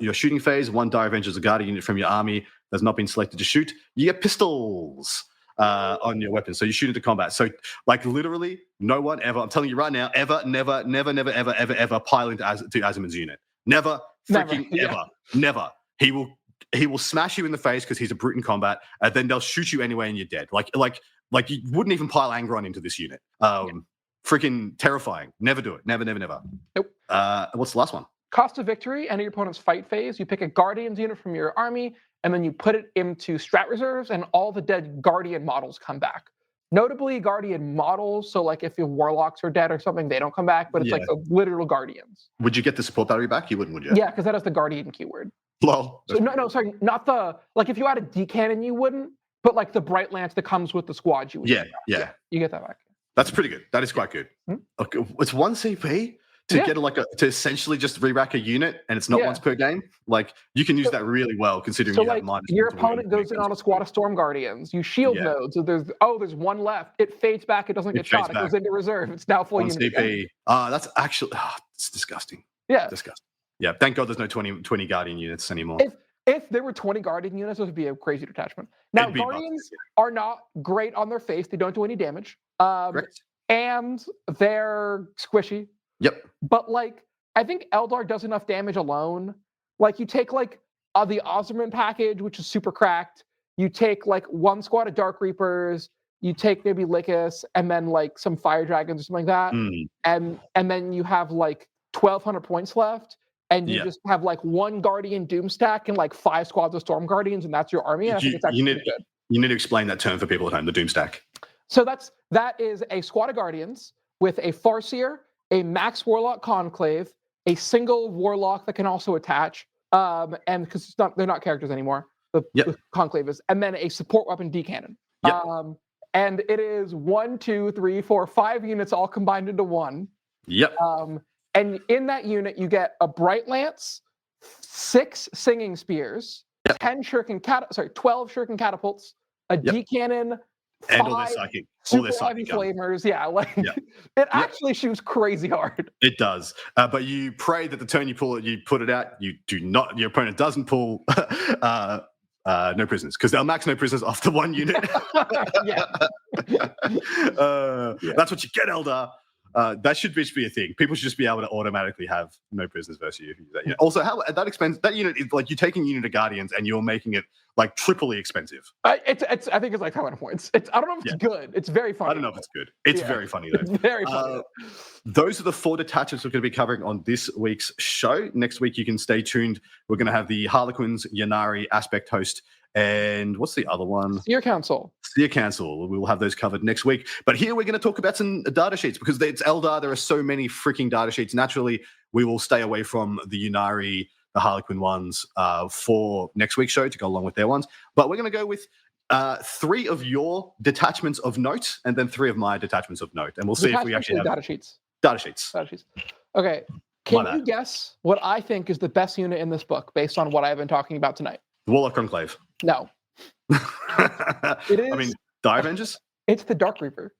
Your shooting phase, 1 Dire Avengers, a Guardian unit from your army that's not been selected to shoot. You get pistols on your weapons, so you shoot into combat. So like literally, no one ever, I'm telling you right now, never pile into Azamin's unit. Never, Freaking Never. never. He will smash you in the face because he's a brute in combat, and then they'll shoot you anyway and you're dead. Like you wouldn't even pile Angron into this unit. Freaking terrifying. Never do it. Never. Nope. What's the last one? Cost of victory, end of your opponent's fight phase. You pick a Guardians unit from your army, and then you put it into strat reserves, and all the dead Guardian models come back. Notably, Guardian models, so like if your Warlocks are dead or something, they don't come back, but it's like the literal Guardians. Would you get the support battery back? You wouldn't, would you? Yeah, because that has the Guardian keyword. Lol. So no, sorry, not the, like if you had a D-Cannon, you wouldn't, but like the Bright Lance that comes with the squad, you would. Yeah. You get that back. That's pretty good. That is quite good. Okay, it's 1 CP to get to essentially just re-rack a unit, and it's not once per game. Like you can use that really well, considering you have minus. Your opponent goes in on a squad of Storm Guardians. You shield nodes. So there's one left. It fades back. It doesn't get shot. It goes into reserve. It's now full 1 unit. CP. That's actually it's disgusting. Yeah, disgusting. Yeah, thank God there's no 20 Guardian units anymore. If there were 20 Guardian units, it would be a crazy detachment. Now, Guardians are not great on their face. They don't do any damage. And they're squishy. Yep. But like, I think Eldar does enough damage alone. Like you take like the Ozerman package, which is super cracked. You take like 1 squad of Dark Reapers. You take maybe Lycus and then like some Fire Dragons or something like that. And then you have like 1,200 points left. And you just have like 1 Guardian Doom stack and like 5 squads of Storm Guardians, and that's your army. And I think it's actually good. You need to explain that term for people at home, the Doom stack. So that is a squad of Guardians with a Farseer, a Max Warlock Conclave, a single Warlock that can also attach, and because they're not characters anymore, the Conclave is, and then a support weapon D-Cannon. And it is 1, 2, 3, 4, 5 units all combined into one. And in that unit, you get a Bright Lance, 6 Singing Spears, 12 Shuriken Catapults, a D-Cannon, and all their psychic, heavy flamers. It actually shoots crazy hard. It does, but you pray that the turn you pull it, you put it out. You do not. Your opponent doesn't pull no prisoners, because they'll max no prisoners off the 1 unit. That's what you get, Eldar. That should be a thing. People should just be able to automatically have no prisoners versus you if you do that. Also, how that expense, that unit is like you're taking a unit of Guardians and you're making it like triply expensive. I think it's like 500 points. I don't know if it's good. It's very funny. I don't know if it's good. It's very funny though. It's very funny. Those are the 4 detachments we're going to be covering on this week's show. Next week, you can stay tuned. We're going to have the Harlequins, Ynnari, Aspect Host, and what's the other one? Seer Council. We will have those covered next week. But here we're going to talk about some data sheets because it's Eldar. There are so many freaking data sheets. Naturally, we will stay away from the Ynnari, the Harlequin ones for next week's show to go along with their ones. But we're going to go with 3 of your detachments of note and then 3 of my detachments of note. And we'll see if we actually have data sheets. Data sheets. Okay. Can you guess what I think is the best unit in this book based on what I've been talking about tonight? The Warlock Conclave. No. It is. I mean, Dire Avengers? It's the Dark Reaper.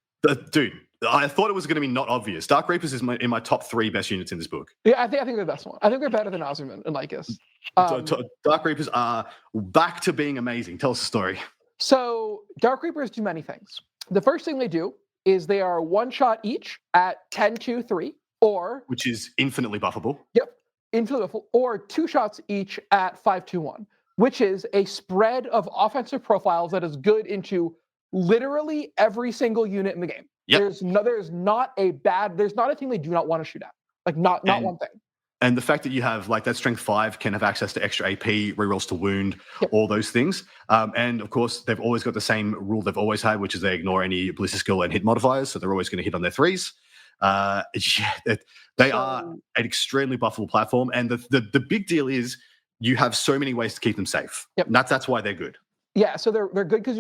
Dude, I thought it was going to be not obvious. Dark Reapers is in my top 3 best units in this book. Yeah, I think they're the best one. I think they're better than Ozerman and Lycus. Dark Reapers are back to being amazing. Tell us the story. So Dark Reapers do many things. The first thing they do is they are 1-shot each at 10-2-3, or which is infinitely buffable. Yep, infinitely buffable, or 2 shots each at 5-2-1. Which is a spread of offensive profiles that is good into literally every single unit in the game. There's not a thing they do not want to shoot at. Like not one thing. And the fact that you have like that strength 5 can have access to extra AP, rerolls to wound, all those things. And of course, they've always got the same rule they've always had, which is they ignore any ballistic skill and hit modifiers. So they're always going to hit on their 3s. They are an extremely buffable platform. And the big deal is, you have so many ways to keep them safe. And that's why they're good. Yeah, so they're good because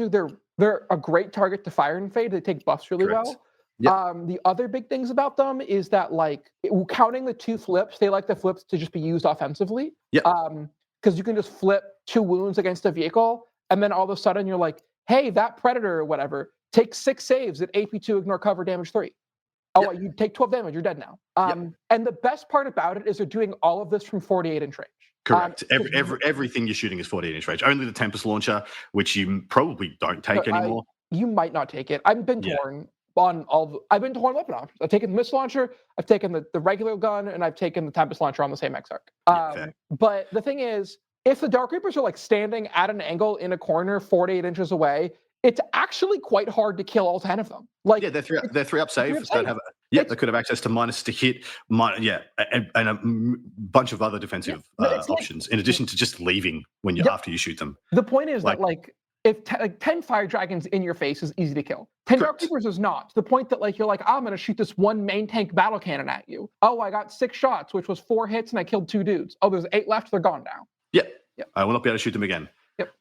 they're a great target to fire and fade. They take buffs really well. The other big things about them is that like counting the 2 flips, they like the flips to just be used offensively. Because you can just flip 2 wounds against a vehicle, and then all of a sudden you're like, hey, that predator or whatever takes 6 saves at AP2, ignore cover, damage 3. Oh, you take 12 damage, you're dead now. And the best part about it is they're doing all of this from 48-inch range. Correct. Everything you're shooting is 48-inch range. Only the Tempest launcher, which you probably don't take anymore. You might not take it. I've been torn. on I've been torn weapon options. I've taken the missile launcher, I've taken the regular gun, and I've taken the Tempest launcher on the same exarch. But the thing is, if the Dark Reapers are like standing at an angle in a corner 4 to 8 inches away, it's actually quite hard to kill all 10 of them. Like, they're three up save. They have they could have access to minus to hit, and a bunch of other defensive options in addition to just leaving when you after you shoot them. The point is that like if 10 fire dragons in your face is easy to kill, 10 Dark Reapers is not. To the point that like you're like, I'm going to shoot this one main tank battle cannon at you. Oh, I got 6 shots, which was 4 hits, and I killed 2 dudes. Oh, there's 8 left. They're gone now. Yep. I will not be able to shoot them again. Yep.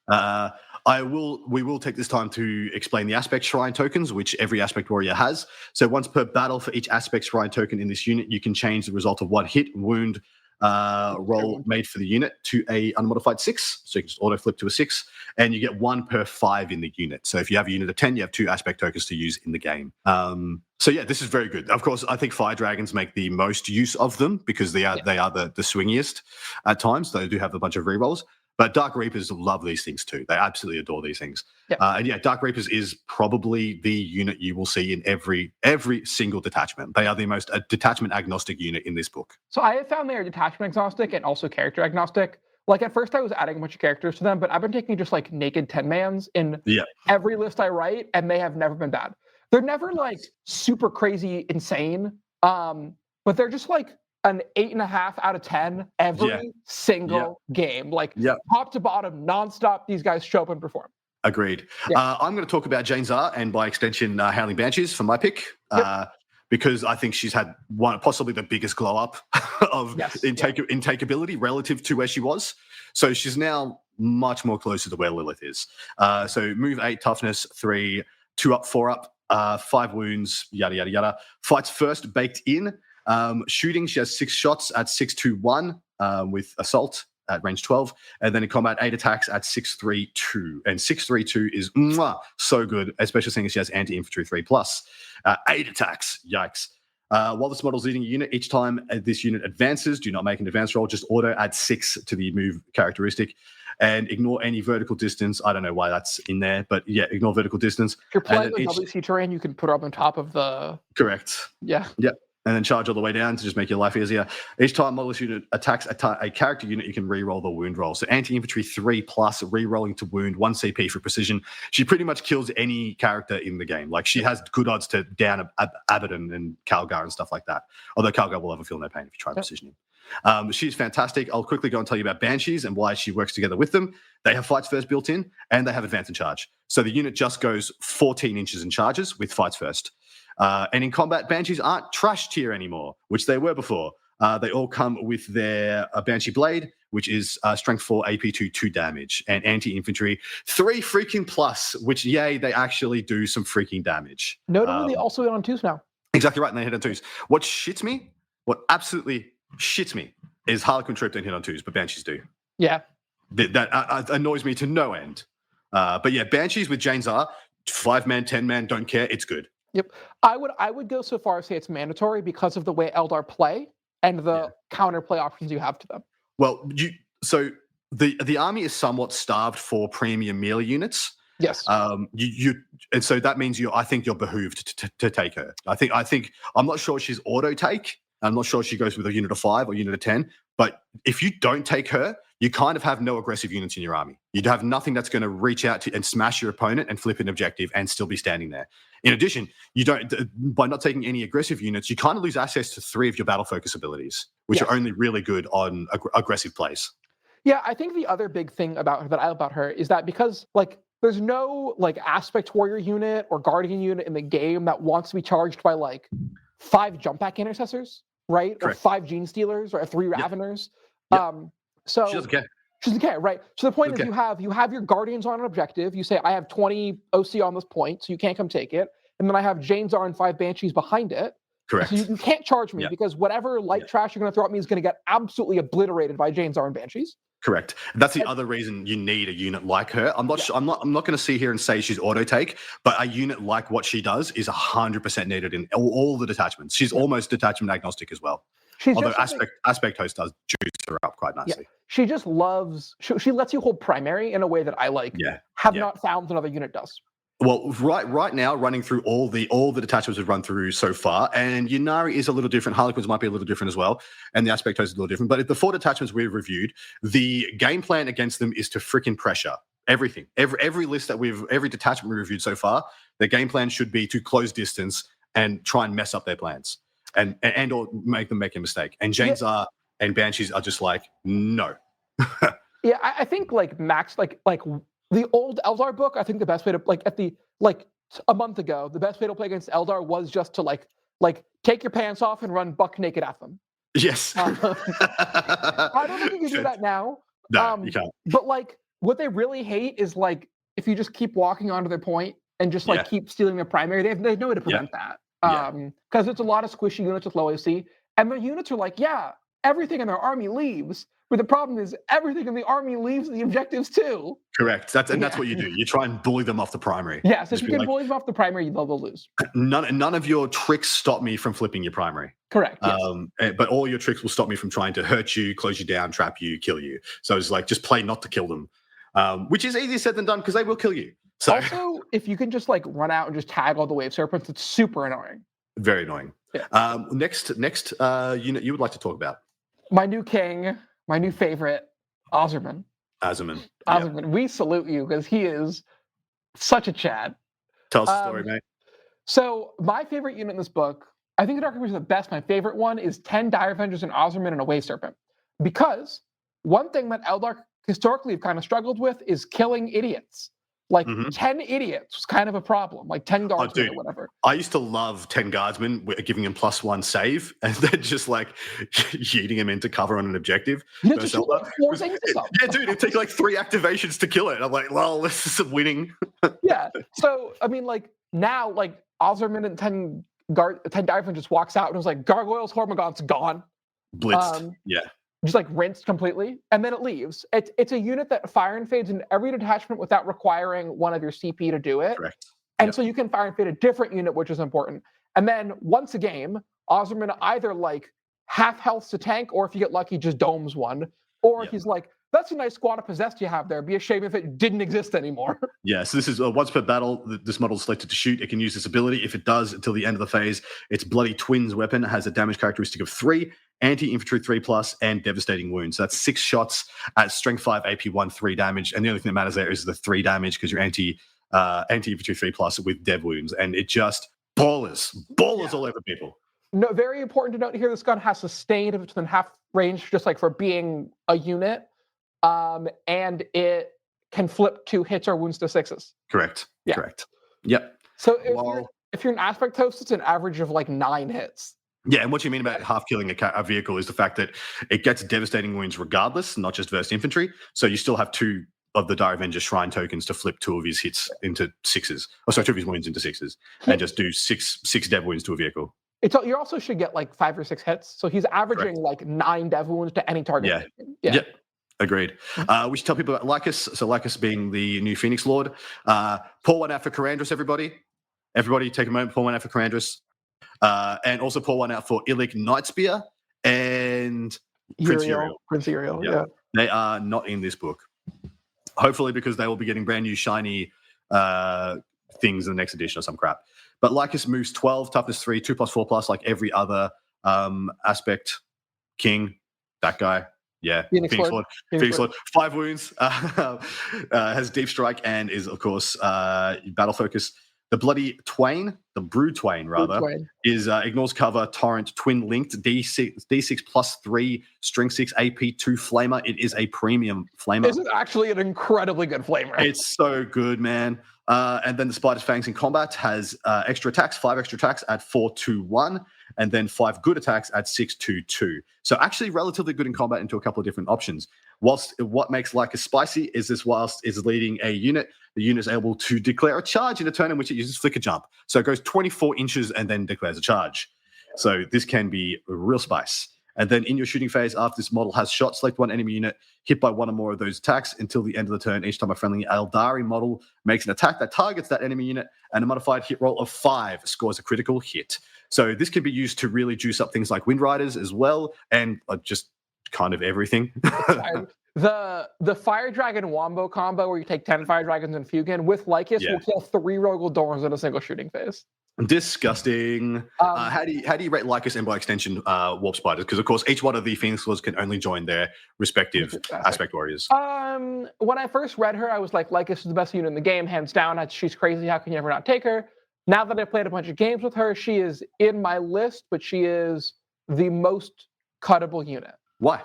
We will take this time to explain the aspect shrine tokens, which every aspect warrior has. So once per battle for each aspect shrine token in this unit, you can change the result of one hit, wound, roll made for the unit to a unmodified 6. So you can just auto flip to a 6, and you get 1 per 5 in the unit. So if you have a unit of 10, you have 2 aspect tokens to use in the game. So yeah, this is very good. Of course, I think fire dragons make the most use of them because they are the swingiest at times. They do have a bunch of rerolls. But Dark Reapers love these things too. They absolutely adore these things. Dark Reapers is probably the unit you will see in every single detachment. They are the most detachment agnostic unit in this book. So I have found they are detachment agnostic and also character agnostic. Like at first I was adding a bunch of characters to them, but I've been taking just like naked 10-mans in every list I write, and they have never been bad. They're never like super crazy insane, but they're just like an 8.5 out of 10 every single game. Like top to bottom, nonstop, these guys show up and perform. Agreed. I'm going to talk about Jane Czar and by extension Howling Banshees for my pick because I think she's had possibly the biggest glow up of intakeability relative to where she was. So she's now much more closer to where Lilith is. So move 8, toughness 3, 2 up, 4 up, 5 wounds, yada, yada, yada. Fights first, baked in. Shooting, she has 6 shots at 6.21 with assault at range 12, and then in combat 8 attacks at 6.32, and 6.32 is so good, especially seeing as she has anti-infantry 3+. 8 attacks, yikes. While this model is leading a unit, each time this unit advances, do not make an advance roll, just auto add 6 to the move characteristic, and ignore any vertical distance. I don't know why that's in there, but ignore vertical distance. If you're playing with WC terrain, you can put her up on top of the... Correct. Yeah. And then charge all the way down to just make your life easier. Each time model unit attacks a character unit, you can re-roll the wound roll. So anti-infantry 3+, re-rolling to wound, 1 CP for precision. She pretty much kills any character in the game. Like she has good odds to down Abaddon and Calgar and stuff like that. Although Calgar will ever feel no pain if you try precision him. She's fantastic. I'll quickly go and tell you about Banshees and why she works together with them. They have fights first built in, and they have advance and charge. So the unit just goes 14 inches in charges with fights first. And in combat, Banshees aren't trash tier anymore, which they were before. They all come with their Banshee Blade, which is strength 4, AP 2 damage, and anti-infantry 3 freaking plus, which, they actually do some freaking damage. Notably, they also hit on 2s now. Exactly right, and they hit on 2s. What absolutely shits me is Harlequin Troop don't hit on 2s, but Banshees do. Yeah. That annoys me to no end. But Banshees with Jane Czar, 5-man, 10-man, don't care, it's good. Yep. I would go so far as say it's mandatory because of the way Eldar play and the counterplay options you have to them. Well, the army is somewhat starved for premium melee units. Yes. And so that means I think you're behooved to take her. I'm not sure she's auto take. I'm not sure she goes with a unit of 5 or unit of 10. But if you don't take her, you kind of have no aggressive units in your army. You'd have nothing that's going to reach out to and smash your opponent and flip an objective and still be standing there. In addition, by not taking any aggressive units, you kind of lose access to 3 of your battle focus abilities, which are only really good on aggressive plays. Yeah, I think the other big thing about her is that because there's no aspect warrior unit or guardian unit in the game that wants to be charged by 5 jump back intercessors, right? Correct. Or 5 gene stealers or 3 raveners. Yep. So she doesn't care. She doesn't care, right? So the point is you have your guardians on an objective. You say, I have 20 OC on this point, so you can't come take it. And then I have Jane Czar and 5 Banshees behind it. Correct. So you can't charge me because whatever light trash you're going to throw at me is going to get absolutely obliterated by Jane Czar and Banshees. Correct. That's the other reason you need a unit like her. I'm not going to sit here and say she's auto take, but a unit like what she does is 100% needed in all the detachments. She's almost detachment agnostic as well. Although aspect host does juice her up quite nicely. Yeah. She just loves. She lets you hold primary in a way that I have not found another unit does. Well, right now, running through all the detachments we've run through so far, and Ynnari is a little different. Harlequins might be a little different as well, and the aspect host is a little different. But the 4 detachments we've reviewed, the game plan against them is to freaking pressure everything. Every list that every detachment we reviewed so far, the game plan should be to close distance and try and mess up their plans, and or make them make a mistake. And Janes and Banshees are just like, no. Yeah, I think like Max, like the old Eldar book, I think the best way to a month ago, the best way to play against Eldar was just to like take your pants off and run buck naked at them. Yes. I don't think you can do that now. No, you can't. But like what they really hate is like if you just keep walking onto their point and just like keep stealing their primary, they have no way to prevent that. Because it's a lot of squishy units with low AC, and the units are like, everything in their army leaves. But the problem is everything in the army leaves the objectives too. Correct. That's what you do. You try and bully them off the primary. Yeah, so if you can bully them off the primary, they'll lose. None of your tricks stop me from flipping your primary. Correct. Yes. But all your tricks will stop me from trying to hurt you, close you down, trap you, kill you. So it's like just play not to kill them, which is easier said than done because they will kill you. So also, if you can just like run out and just tag all the wave serpents, it's super annoying. Very annoying. Yeah. Next unit you would like to talk about? My new king, my new favorite, Ozerman. Ozerman. We salute you because he is such a Chad. Tell us the story, mate. So my favorite unit in this book, I think the Dark Reapers are the best. My favorite one is 10 Dire Avengers and Ozerman and a Wave Serpent. Because one thing that Eldar historically have kind of struggled with is killing idiots. Like 10 idiots was kind of a problem, like 10 guardsmen or whatever. I used to love 10 guardsmen, giving him +1 save, and then just like yeeting him into cover on an objective. You know, four things yeah, dude, it'd take like 3 activations to kill it. I'm like, well, this is winning. Yeah. So, I mean, like now, like Ozerman and 10 Dive just walks out and was like, Gargoyles, Hormagaunts gone. Blitzed. Just like rinsed completely, and then it leaves. It's a unit that fire and fades in every detachment without requiring one of your CP to do it. Correct. And so you can fire and fade a different unit, which is important. And then once a game, Ozerman either like half health to tank, or if you get lucky, just domes one. Or he's like, that's a nice squad of possessed you have there. Be a shame if it didn't exist anymore. Yeah, so this is once per battle, this model is selected to shoot. It can use this ability. If it does, until the end of the phase, its Bloody Twins weapon has a damage characteristic of 3, anti-infantry 3+, and devastating wounds. So that's 6 shots at strength 5, AP 1, 3 damage. And the only thing that matters there is the 3 damage because you're anti-infantry 3+ with dev wounds. And it just ballers all over people. No, very important to note here, this gun has sustained if it's within half range, just like for being a unit. And it can flip 2 hits or wounds to 6s. Correct. Yeah. Correct. Yep. So if you're an aspect host, it's an average of like 9 hits. Yeah, and what you mean about half killing a vehicle is the fact that it gets devastating wounds regardless, not just versus infantry. So you still have 2 of the Dire Avenger Shrine tokens to flip 2 of his hits into 6s. Oh, sorry, 2 of his wounds into 6s, and just do 6 dev wounds to a vehicle. You also should get like 5 or 6 hits. So he's averaging like 9 dev wounds to any target. Yeah. Yep. Agreed. We should tell people about Lycus. So Lycus being the new Phoenix Lord. Pour one out for Karandras, everybody. Everybody take a moment, pour one out for Karandras. And also pour one out for Illic Nightspear and Prince Uriel. Prince Uriel, yeah. They are not in this book. Hopefully because they will be getting brand new shiny things in the next edition or some crap. But Lycus moves 12, toughness 3, 2+, 4+, like every other aspect. King, that guy. Yeah, Phoenix Lord. 5 wounds, has deep strike, and is, of course, battle focus. The Bloody Twain, the Brood Twain, rather, is ignores cover, torrent, twin linked, D6 +3, string 6, AP 2 flamer. It is a premium flamer. This is actually an incredibly good flamer. It's so good, man. And then the Spider's Fangs in combat has extra attacks, 5 extra attacks at 4-2-1, and then 5 good attacks at 6-2-2. So actually relatively good in combat into a couple of different options. Whilst what makes Lycus spicy is this, whilst is leading a unit, the unit is able to declare a charge in a turn in which it uses Flicker Jump. So it goes 24 inches and then declares a charge. So this can be real spice. And then in your shooting phase, after this model has shot, select one enemy unit hit by one or more of those attacks until the end of the turn. Each time a friendly Aeldari model makes an attack that targets that enemy unit, and a modified hit roll of 5 scores a critical hit. So this can be used to really juice up things like Wind Riders as well, and just kind of everything. the Fire Dragon Wombo combo where you take 10 Fire Dragons and Fugan with Lycus will kill 3 Rogue Eldorans in a single shooting phase. Disgusting. How do you rate Lycus and by extension Warp Spiders? Because of course each one of the Phoenix Lords can only join their respective aspect warriors. When I first read her, I was like, Lycus is the best unit in the game, hands down. She's crazy. How can you ever not take her? Now that I've played a bunch of games with her, she is in my list, but she is the most cuttable unit. Why?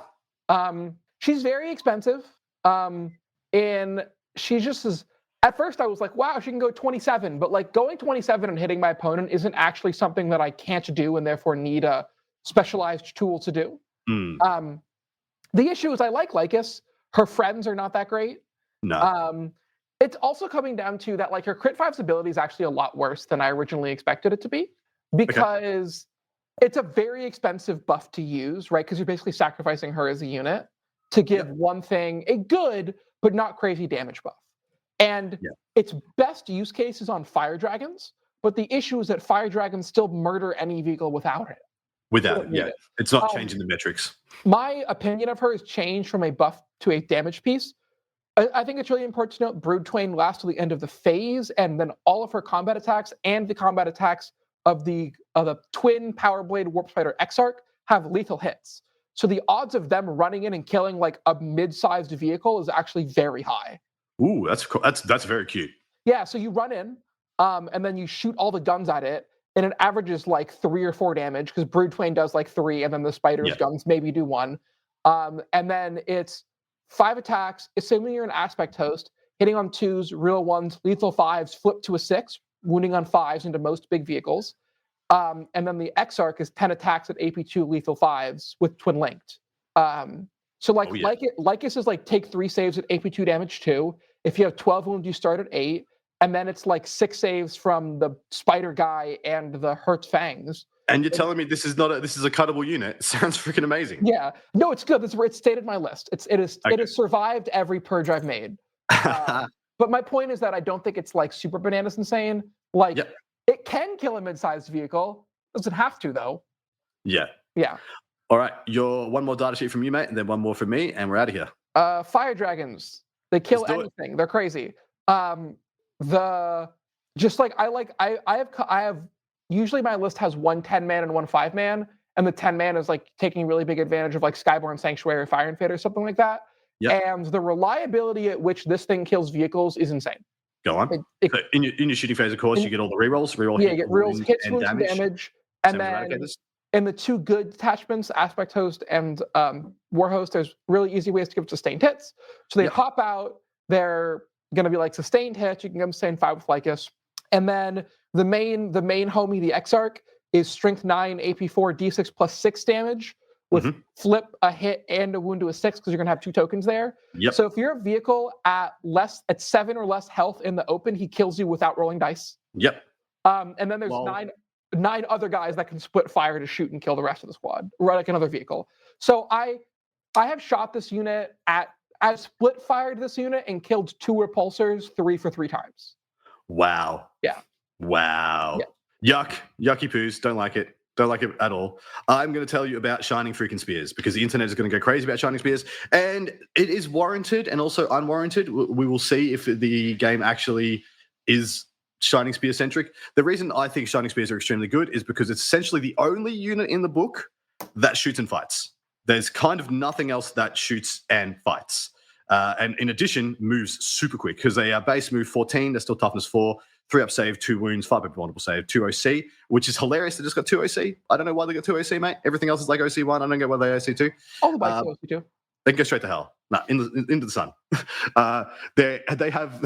She's very expensive. And she just is. At first, I was like, wow, she can go 27. But like going 27 and hitting my opponent isn't actually something that I can't do and therefore need a specialized tool to do. The issue is I like Lycus. Her friends are not that great. No. It's also coming down to that like her crit 5's ability is actually a lot worse than I originally expected it to be because it's a very expensive buff to use, right? Because you're basically sacrificing her as a unit to give one thing a good but not crazy damage buff. And its best use case is on Fire Dragons, but the issue is that Fire Dragons still murder any vehicle without it. It's not changing the metrics. My opinion of her has changed from a buff to a damage piece. I think it's really important to note Brood Twain lasts to the end of the phase, and then all of her combat attacks and the combat attacks of the twin Power Blade Warp Spider Exarch have lethal hits. So the odds of them running in and killing like a mid-sized vehicle is actually very high. Ooh, that's very cute. Yeah, so you run in, and then you shoot all the guns at it, and it averages like 3 or 4 damage because Brood Twain does like 3, and then the spider's guns maybe do 1. And then it's 5 attacks, assuming you're an aspect host, hitting on 2s, real 1s, lethal 5s, flip to a 6, wounding on 5s into most big vehicles. And then the Exarch is 10 attacks at AP2 lethal 5s with twin linked. So Lycus is like take 3 saves at AP2 damage 2. If you have 12 wounds, you start at 8. And then it's like 6 saves from the Spider guy and the Hertz Fangs. And you're telling me this is a cuttable unit? Sounds freaking amazing. Yeah, no, it's good. It stayed in my list. It has survived every purge I've made. But my point is that I don't think it's like super bananas insane. Like it can kill a mid-sized vehicle. Doesn't have to though. Yeah. All right, one more data sheet from you, mate, and then one more from me, and we're out of here. Fire dragons. They kill anything. They're crazy. I have usually my list has 1 10-man and 1 5-man, and the 10-man is like taking really big advantage of like Skyborn Sanctuary or Fire and Fit or something like that. And the reliability at which this thing kills vehicles is insane. Go on. So in your shooting phase, of course, you get all the rerolls. You get rerolls, hits, wounds, and damage. And then in the 2 good detachments, Aspect Host and War Host, there's really easy ways to give sustained hits. So they hop out. They're going to be like sustained hits. You can give them sustained 5 with Lycus. And then the main homie, the Exarch, is strength 9, AP 4, D6 plus 6 damage with flip, a hit, and a wound to a 6 because you're going to have 2 tokens there. So if you're a vehicle at 7 or less health in the open, he kills you without rolling dice. And then there's 9 other guys that can split fire to shoot and kill the rest of the squad, or like another vehicle. So I have shot this unit I split fired this unit and killed 2 repulsors 3 for 3 times. Wow. Yucky poos. Don't like it at all. I'm going to tell you about Shining freaking Spears because the internet is going to go crazy about Shining Spears, and it is warranted and also unwarranted. We will see if the game actually is Shining Spear centric. The reason I think Shining Spears are extremely good is because it's essentially the only unit in the book that shoots and fights. There's kind of nothing else that shoots and fights. And in addition, moves super quick because they are base move 14. They're still toughness 4, 3 up save, 2 wounds, 5 up multiple save, 2 OC, which is hilarious. They just got 2 OC. I don't know why they got 2 OC, mate. Everything else is like OC 1. I don't get why they OC 2. All the bikes are OC 2. They can go straight to hell. No, into the sun. They have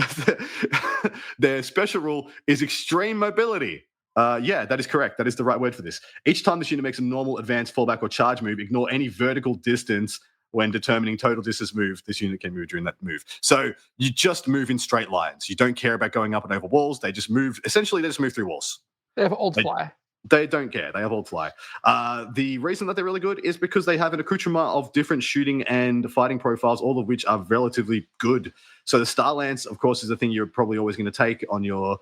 their special rule is extreme mobility. That is correct. That is the right word for this. Each time this unit makes a normal advance, fallback, or charge move, ignore any vertical distance when determining total distance move. This unit can move during that move. So you just move in straight lines. You don't care about going up and over walls. They just move. Essentially, they just move through walls. They have old fly. They don't care. They have old fly. The reason that they're really good is because they have an accoutrement of different shooting and fighting profiles, all of which are relatively good. So the Star Lance, of course, is the thing you're probably always going to take on your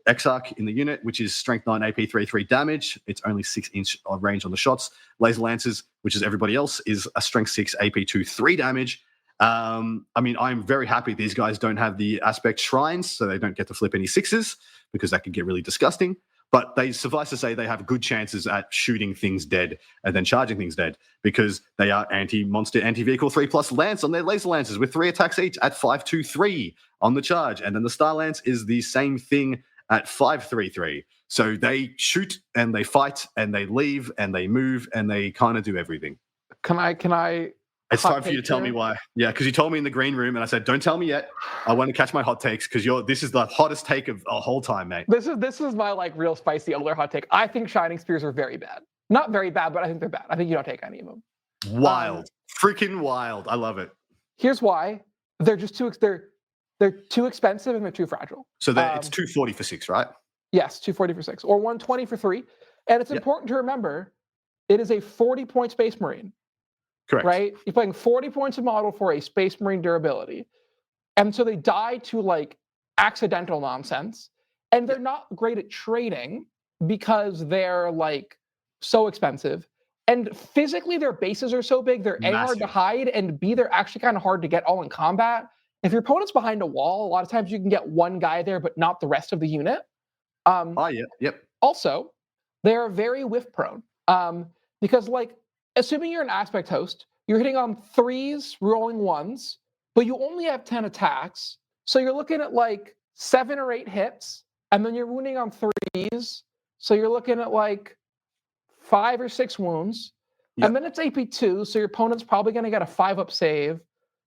Exarch in the unit, which is strength 9 AP 3 damage. It's only 6-inch range on the shots. Laser Lancers, which is everybody else, is a strength 6 AP 2 3 damage. I mean, I'm very happy these guys don't have the aspect shrines, so they don't get to flip any sixes because that could get really disgusting. But they suffice to say they have good chances at shooting things dead and then charging things dead because they are anti-monster, anti-vehicle 3+ lance on their laser lances with 3 attacks each at 523 on the charge. And then the Star Lance is the same thing at 533. So they shoot and they fight and they leave and they move and they kind of do everything. Can I? It's time for you to tell me why. Yeah, because you told me in the green room, and I said, "Don't tell me yet. I want to catch my hot takes because this is the hottest take of the whole time, mate." This is my like real spicy Eldar hot take. I think Shining Spears are very bad. Not very bad, but I think they're bad. I think you don't take any of them. Wild, freaking wild. I love it. Here's why: they're just they're too expensive and they're too fragile. So it's 240 for 6, right? Yes, 240 for 6 or 120 for 3. And it's important to remember, it is a 40-point Space Marine. Correct. Right? You're playing 40 points of model for a Space Marine durability. And so they die to like accidental nonsense. And they're not great at trading because they're like so expensive. And physically their bases are so big, they're A, hard to hide, and B, they're actually kind of hard to get all in combat. If your opponent's behind a wall, a lot of times you can get one guy there, but not the rest of the unit. Yep. Also, they're very whiff prone. Because like, assuming you're an aspect host, you're hitting on 3s, rolling 1s, but you only have 10 attacks. So you're looking at like 7 or 8 hits, and then you're wounding on 3s. So you're looking at like 5 or 6 wounds. Yep. And then it's AP2, so your opponent's probably going to get a 5-up save.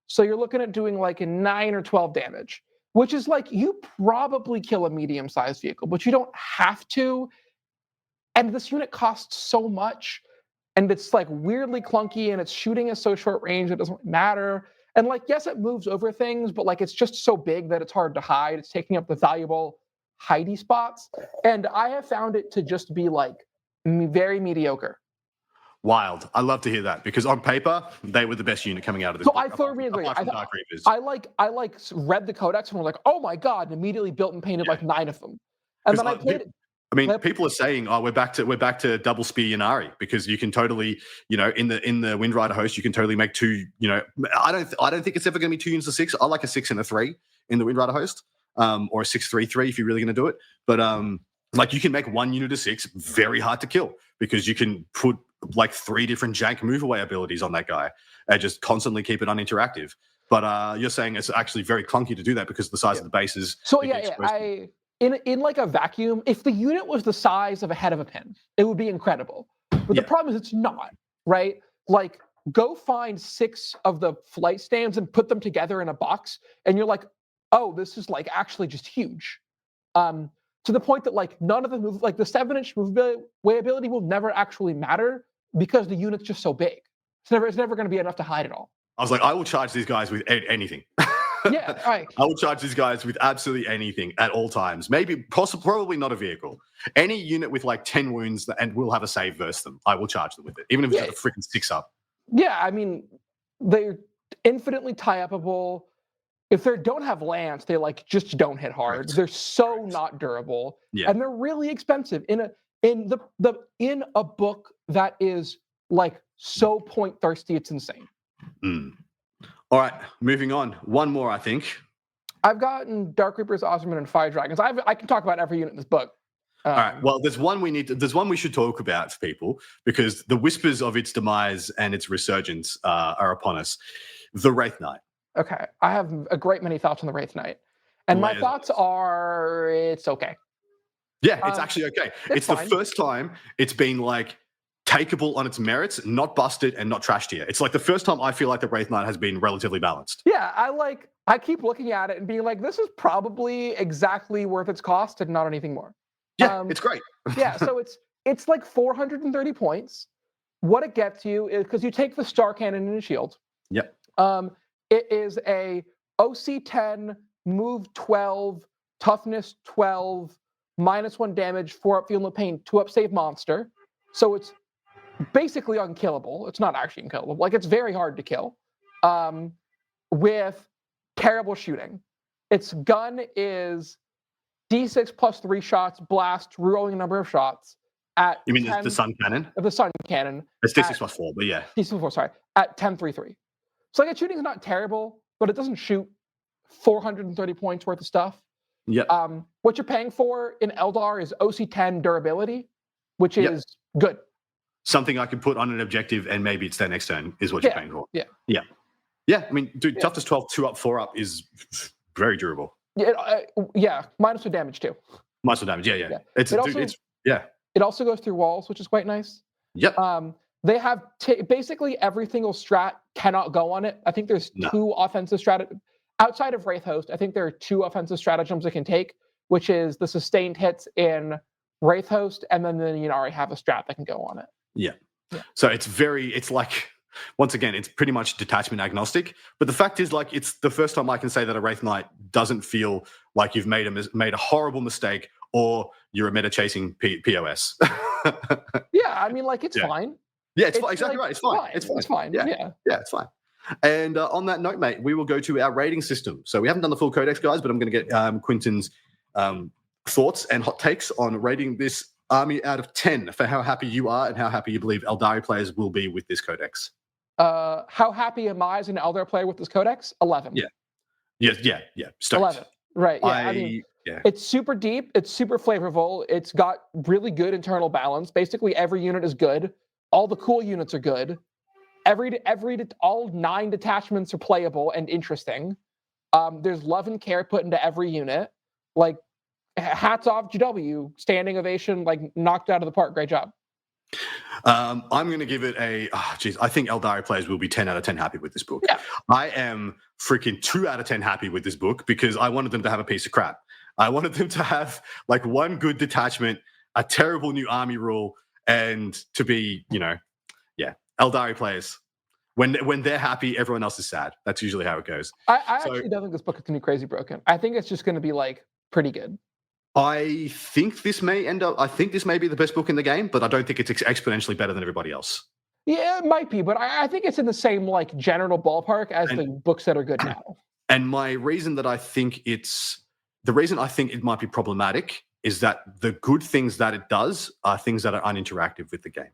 So you're looking at doing like a 9 or 12 damage, which is like you probably kill a medium-sized vehicle, but you don't have to. And this unit costs so much. And it's like weirdly clunky and its shooting is so short range, it doesn't matter. And like, yes, it moves over things, but like it's just so big that it's hard to hide. It's taking up the valuable hidey spots. And I have found it to just be like very mediocre. Wild. I love to hear that because on paper, they were the best unit coming out of this. So I thoroughly agree. I read the Codex and was like, oh my God, and immediately built and painted like 9 of them. And then I played it. I mean, people are saying, "Oh, we're back to double spear Yanari," because you can totally, in the Wind Rider host, you can totally make 2. I don't think it's ever going to be 2 units of 6. I like a 6 and a 3 in the Wind Rider host, or a 6-3-3 if you're really going to do it. But like you can make 1 unit of 6 very hard to kill because you can put like 3 different jank move away abilities on that guy and just constantly keep it uninteractive. But you're saying it's actually very clunky to do that because the size of the base is. So In like a vacuum, if the unit was the size of a head of a pin, it would be incredible. But the problem is it's not, right? Like, go find 6 of the flight stands and put them together in a box, and you're like, oh, this is like actually just huge. To the point that like none of the move, like the 7-inch move way ability will never actually matter because the unit's just so big. It's never going to be enough to hide it all. I was like, I will charge these guys with anything. Yeah, right. I will charge these guys with absolutely anything at all times. Probably not a vehicle. Any unit with like 10 wounds and will have a save versus them, I will charge them with it, even if it's just a freaking 6-up. Yeah, I mean, they're infinitely tie-upable. If they don't have lance, they like just don't hit hard. Right. They're so not durable, and they're really expensive in a book that is like so point thirsty. It's insane. All right, moving on. One more, I think. I've gotten Dark Reapers, Osterman, and Fire Dragons. I can talk about every unit in this book. All right. Well, there's one we should talk about for people because the whispers of its demise and its resurgence are upon us. The Wraith Knight. Okay, I have a great many thoughts on the Wraith Knight, and my thoughts are it's okay. Yeah, it's actually okay. It's the first time it's been like takeable on its merits, not busted and not trashed here. It's like the first time I feel like the Wraith Knight has been relatively balanced. Yeah, I keep looking at it and being like, this is probably exactly worth its cost and not anything more. Yeah, it's great. Yeah, so it's like 430 points. What it gets you is because you take the Star Cannon and a shield. Yep. It is a OC 10, move 12, toughness 12, -1 damage, 4-up feel no pain, 2-up save monster. So it's basically unkillable. It's not actually unkillable. Like, it's very hard to kill with terrible shooting. Its gun is D6 plus 3 shots, blast, rolling a number of shots at You mean the Sun Cannon? The Sun Cannon. It's D6 plus 4, but yeah. D6 plus 4, sorry. At 10-3-3. Slingshot shooting is not terrible, but it doesn't shoot 430 points worth of stuff. Yep. What you're paying for in Eldar is OC10 durability, which is good. Something I could put on an objective and maybe it's their next turn is what you're paying for. Yeah. I mean, dude, toughness 12, 2-up, 4-up is very durable. Minus the damage too. Minus the damage, yeah. It also goes through walls, which is quite nice. Yep. They have basically every single strat cannot go on it. I think there's two offensive strategies. Outside of Wraith Host, I think there are two offensive stratagems it can take, which is the sustained hits in Wraith Host, and then the Ynnari have a strat that can go on it. Yeah. So it's like, once again, it's pretty much detachment agnostic. But the fact is, like, it's the first time I can say that a Wraith Knight doesn't feel like you've made a horrible mistake or you're a meta chasing POS. Yeah, I mean, like, it's fine. Yeah, it's fine. Exactly right. It's fine. It's fine. Yeah, it's fine. And on that note, mate, we will go to our rating system. So we haven't done the full codex, guys, but I'm going to get Quinton's thoughts and hot takes on rating this army out of 10 for how happy you are and how happy you believe Aeldari players will be with this codex. How happy am I as an Eldar player with this codex? 11. Yeah. Stoked. 11. Right. Yeah. I mean, it's super deep. It's super flavorful. It's got really good internal balance. Basically, every unit is good. All the cool units are good. All 9 detachments are playable and interesting. There's love and care put into every unit. Like, hats off GW, standing ovation, like, knocked out of the park. Great job. I'm going to give it I think Aeldari players will be 10 out of 10 happy with this book. Yeah. I am freaking 2 out of 10 happy with this book because I wanted them to have a piece of crap. I wanted them to have like one good detachment, a terrible new army rule, and to be, Aeldari players. When they're happy, everyone else is sad. That's usually how it goes. I actually don't think this book is going to be crazy broken. I think it's just going to be like pretty good. I think this may be the best book in the game, but I don't think it's exponentially better than everybody else. Yeah, it might be, but I think it's in the same like general ballpark as the books that are good now. And my reason that I think it might be problematic is that the good things that it does are things that are uninteractive with the game.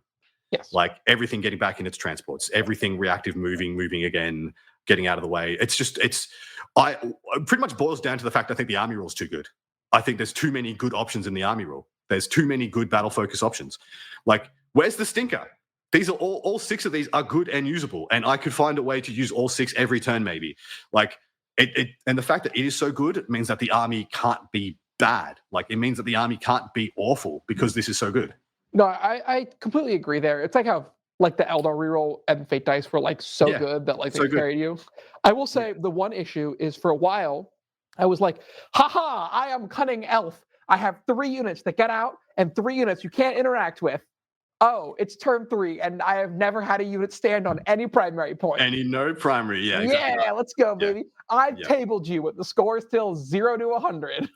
Yes. Like everything getting back in its transports, everything reactive, moving again, getting out of the way. It pretty much boils down to the fact I think the army rule is too good. I think there's too many good options in the army rule. There's too many good battle focus options. Like, where's the stinker? These are all 6 of these are good and usable, and I could find a way to use all 6 every turn, maybe. Like and the fact that it is so good means that the army can't be bad. Like, it means that the army can't be awful because this is so good. No, I completely agree there. It's like how like the Eldar reroll and Fate Dice were like so good that like they carried you. I will say the one issue is for a while I was like, haha, I am cunning elf. I have 3 units that get out and 3 units you can't interact with. Oh, it's turn 3, and I have never had a unit stand on any primary point. No primary, yeah. Exactly right. Let's go, baby. I've tabled you with the score still 0 to 100.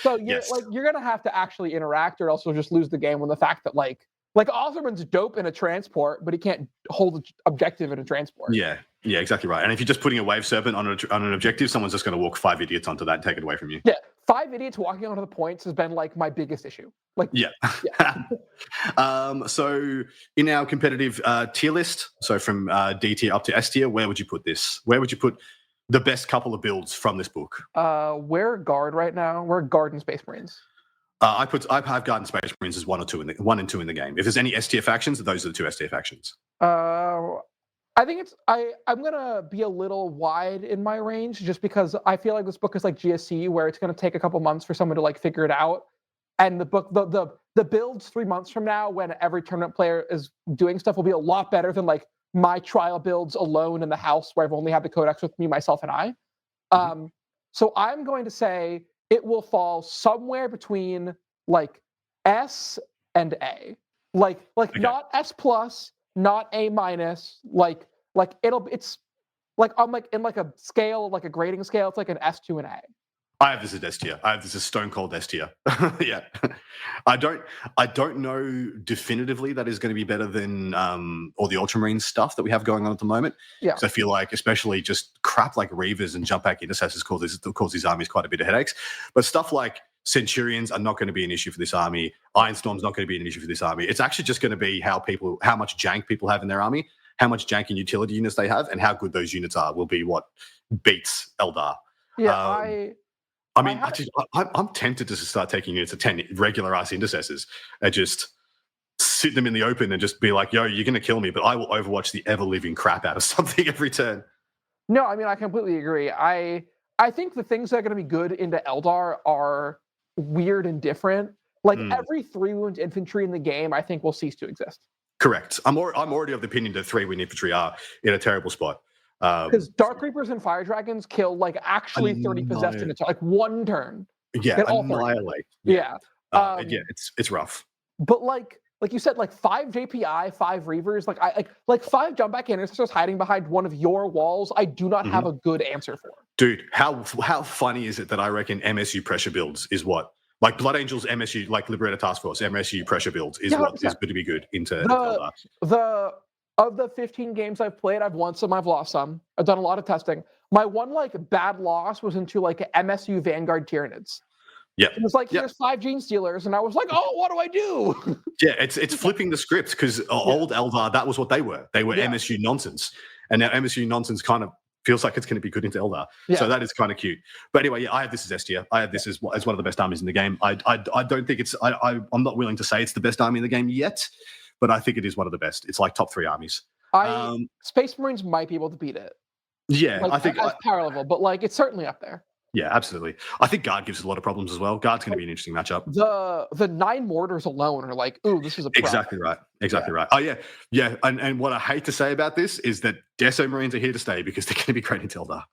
So you're gonna have to actually interact, or else you'll just lose the game. When the fact that like Osserman's dope in a transport, but he can't hold an objective in a transport. Yeah, exactly right. And if you're just putting a wave serpent on an objective, someone's just going to walk 5 idiots onto that and take it away from you. Yeah, 5 idiots walking onto the points has been like my biggest issue. Like, so in our competitive tier list, so from D tier up to S tier, where would you put this? Where would you put the best couple of builds from this book? We're guard right now. We're guard and Space Marines. I have Guard and Space Marines as 1 and 2 in the game. If there's any S tier factions, those are the 2 S tier factions. I think I'm gonna be a little wide in my range just because I feel like this book is like GSC, where it's gonna take a couple months for someone to like figure it out. And the book, the builds 3 months from now, when every tournament player is doing stuff, will be a lot better than like my trial builds alone in the house where I've only had the codex with me, myself, and I. So I'm going to say it will fall somewhere between like S and A, like not S plus, not A minus, like it's like I'm like in like a scale, like a grading scale, it's like an S to an A. I have this as S tier. I have this as stone cold S tier. Yeah, I don't know definitively that is going to be better than all the Ultramarine stuff that we have going on at the moment. Yeah, because I feel like especially just crap like Reavers and jump back intercessors cause these armies quite a bit of headaches. But stuff like Centurions are not going to be an issue for this army. Ironstorm's not going to be an issue for this army. It's actually just going to be how much jank people have in their army. how much jank and utility units they have, and how good those units are will be what beats Eldar. Yeah, I'm tempted to start taking units of 10 regular ass intercessors and just sit them in the open and just be like, yo, you're going to kill me, but I will Overwatch the ever-living crap out of something every turn. No, I mean, I completely agree. I think the things that are going to be good into Eldar are weird and different. Like every 3-wound infantry in the game, I think will cease to exist. Correct. I'm already of the opinion that 3-wound infantry are in a terrible spot. Because Dark Reapers and Fire Dragons kill like actually 30 possessed in like one turn. Yeah, annihilate. Yeah. Yeah, it's rough. But like you said, like 5 JPI, 5 Reavers, like 5 jump back intercessors hiding behind one of your walls, I do not have a good answer for. Dude, how funny is it that I reckon MSU pressure builds is what? Like Blood Angels MSU, like Liberator Task Force, MSU pressure builds is what is going to be good into Eldar. Of the 15 games I've played, I've won some, I've lost some. I've done a lot of testing. My one like bad loss was into like MSU Vanguard Tyranids. Yeah, it was like here's 5 Gene Stealers, and I was like, oh, what do I do? Yeah, it's flipping the script because old Eldar, that was what they were. They were MSU nonsense, and now MSU nonsense kind of feels like it's going to be good into Eldar. Yeah. So that is kind of cute. But anyway, I have this as S tier. I have this as one of the best armies in the game. I don't think it's. I'm not willing to say it's the best army in the game yet, but I think it is one of the best. It's like top 3 armies. Space Marines might be able to beat it. Yeah, like, I think as power level, but like it's certainly up there. Yeah, absolutely. I think Guard gives us a lot of problems as well. Guard's going to be an interesting matchup. The 9 mortars alone are like, ooh, this is a problem. Exactly right. Exactly right. Oh yeah. And what I hate to say about this is that Deso Marines are here to stay because they're going to be great in Eldar.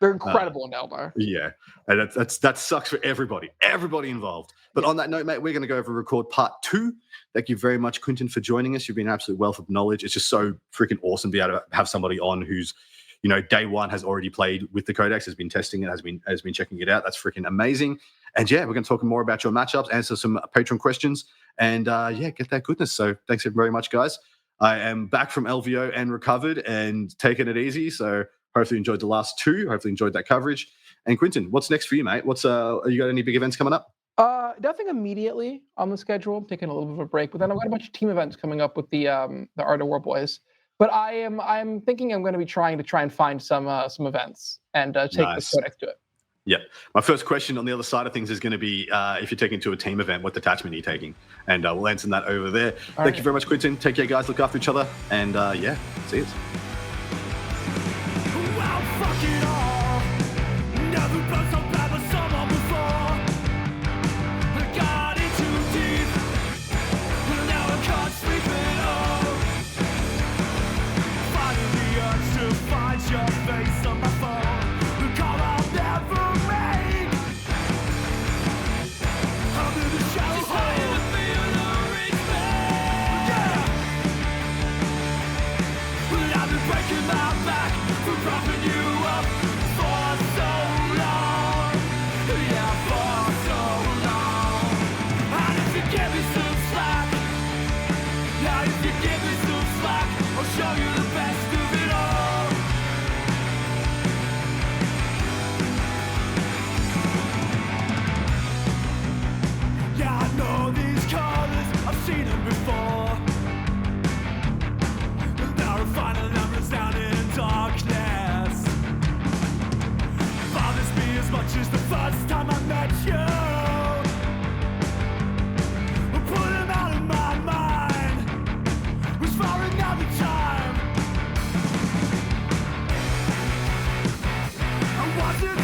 They're incredible in Eldar. Yeah, and that sucks for everybody involved. But on that note, mate, we're going to go over and record part 2. Thank you very much, Quinton, for joining us. You've been an absolute wealth of knowledge. It's just so freaking awesome to be able to have somebody on who's, day one has already played with the Codex, has been testing it, has been checking it out. That's freaking amazing. And yeah, we're going to talk more about your matchups, answer some Patreon questions, and get that goodness. So thanks very much, guys. I am back from LVO and recovered and taking it easy. So hopefully you enjoyed the last 2. Hopefully you enjoyed that coverage. And Quinton, what's next for you, mate? You got any big events coming up? Nothing immediately on the schedule. I'm taking a little bit of a break, but then I've got a bunch of team events coming up with the Art of War boys. But I'm thinking I'm going to be trying and find some events and take the Codex to it. Yeah. My first question on the other side of things is going to be if you're taking to a team event, what detachment are you taking? And we'll answer that over there. Thank you very much, Quinton. Take care, guys. Look after each other. And see you. I wasn't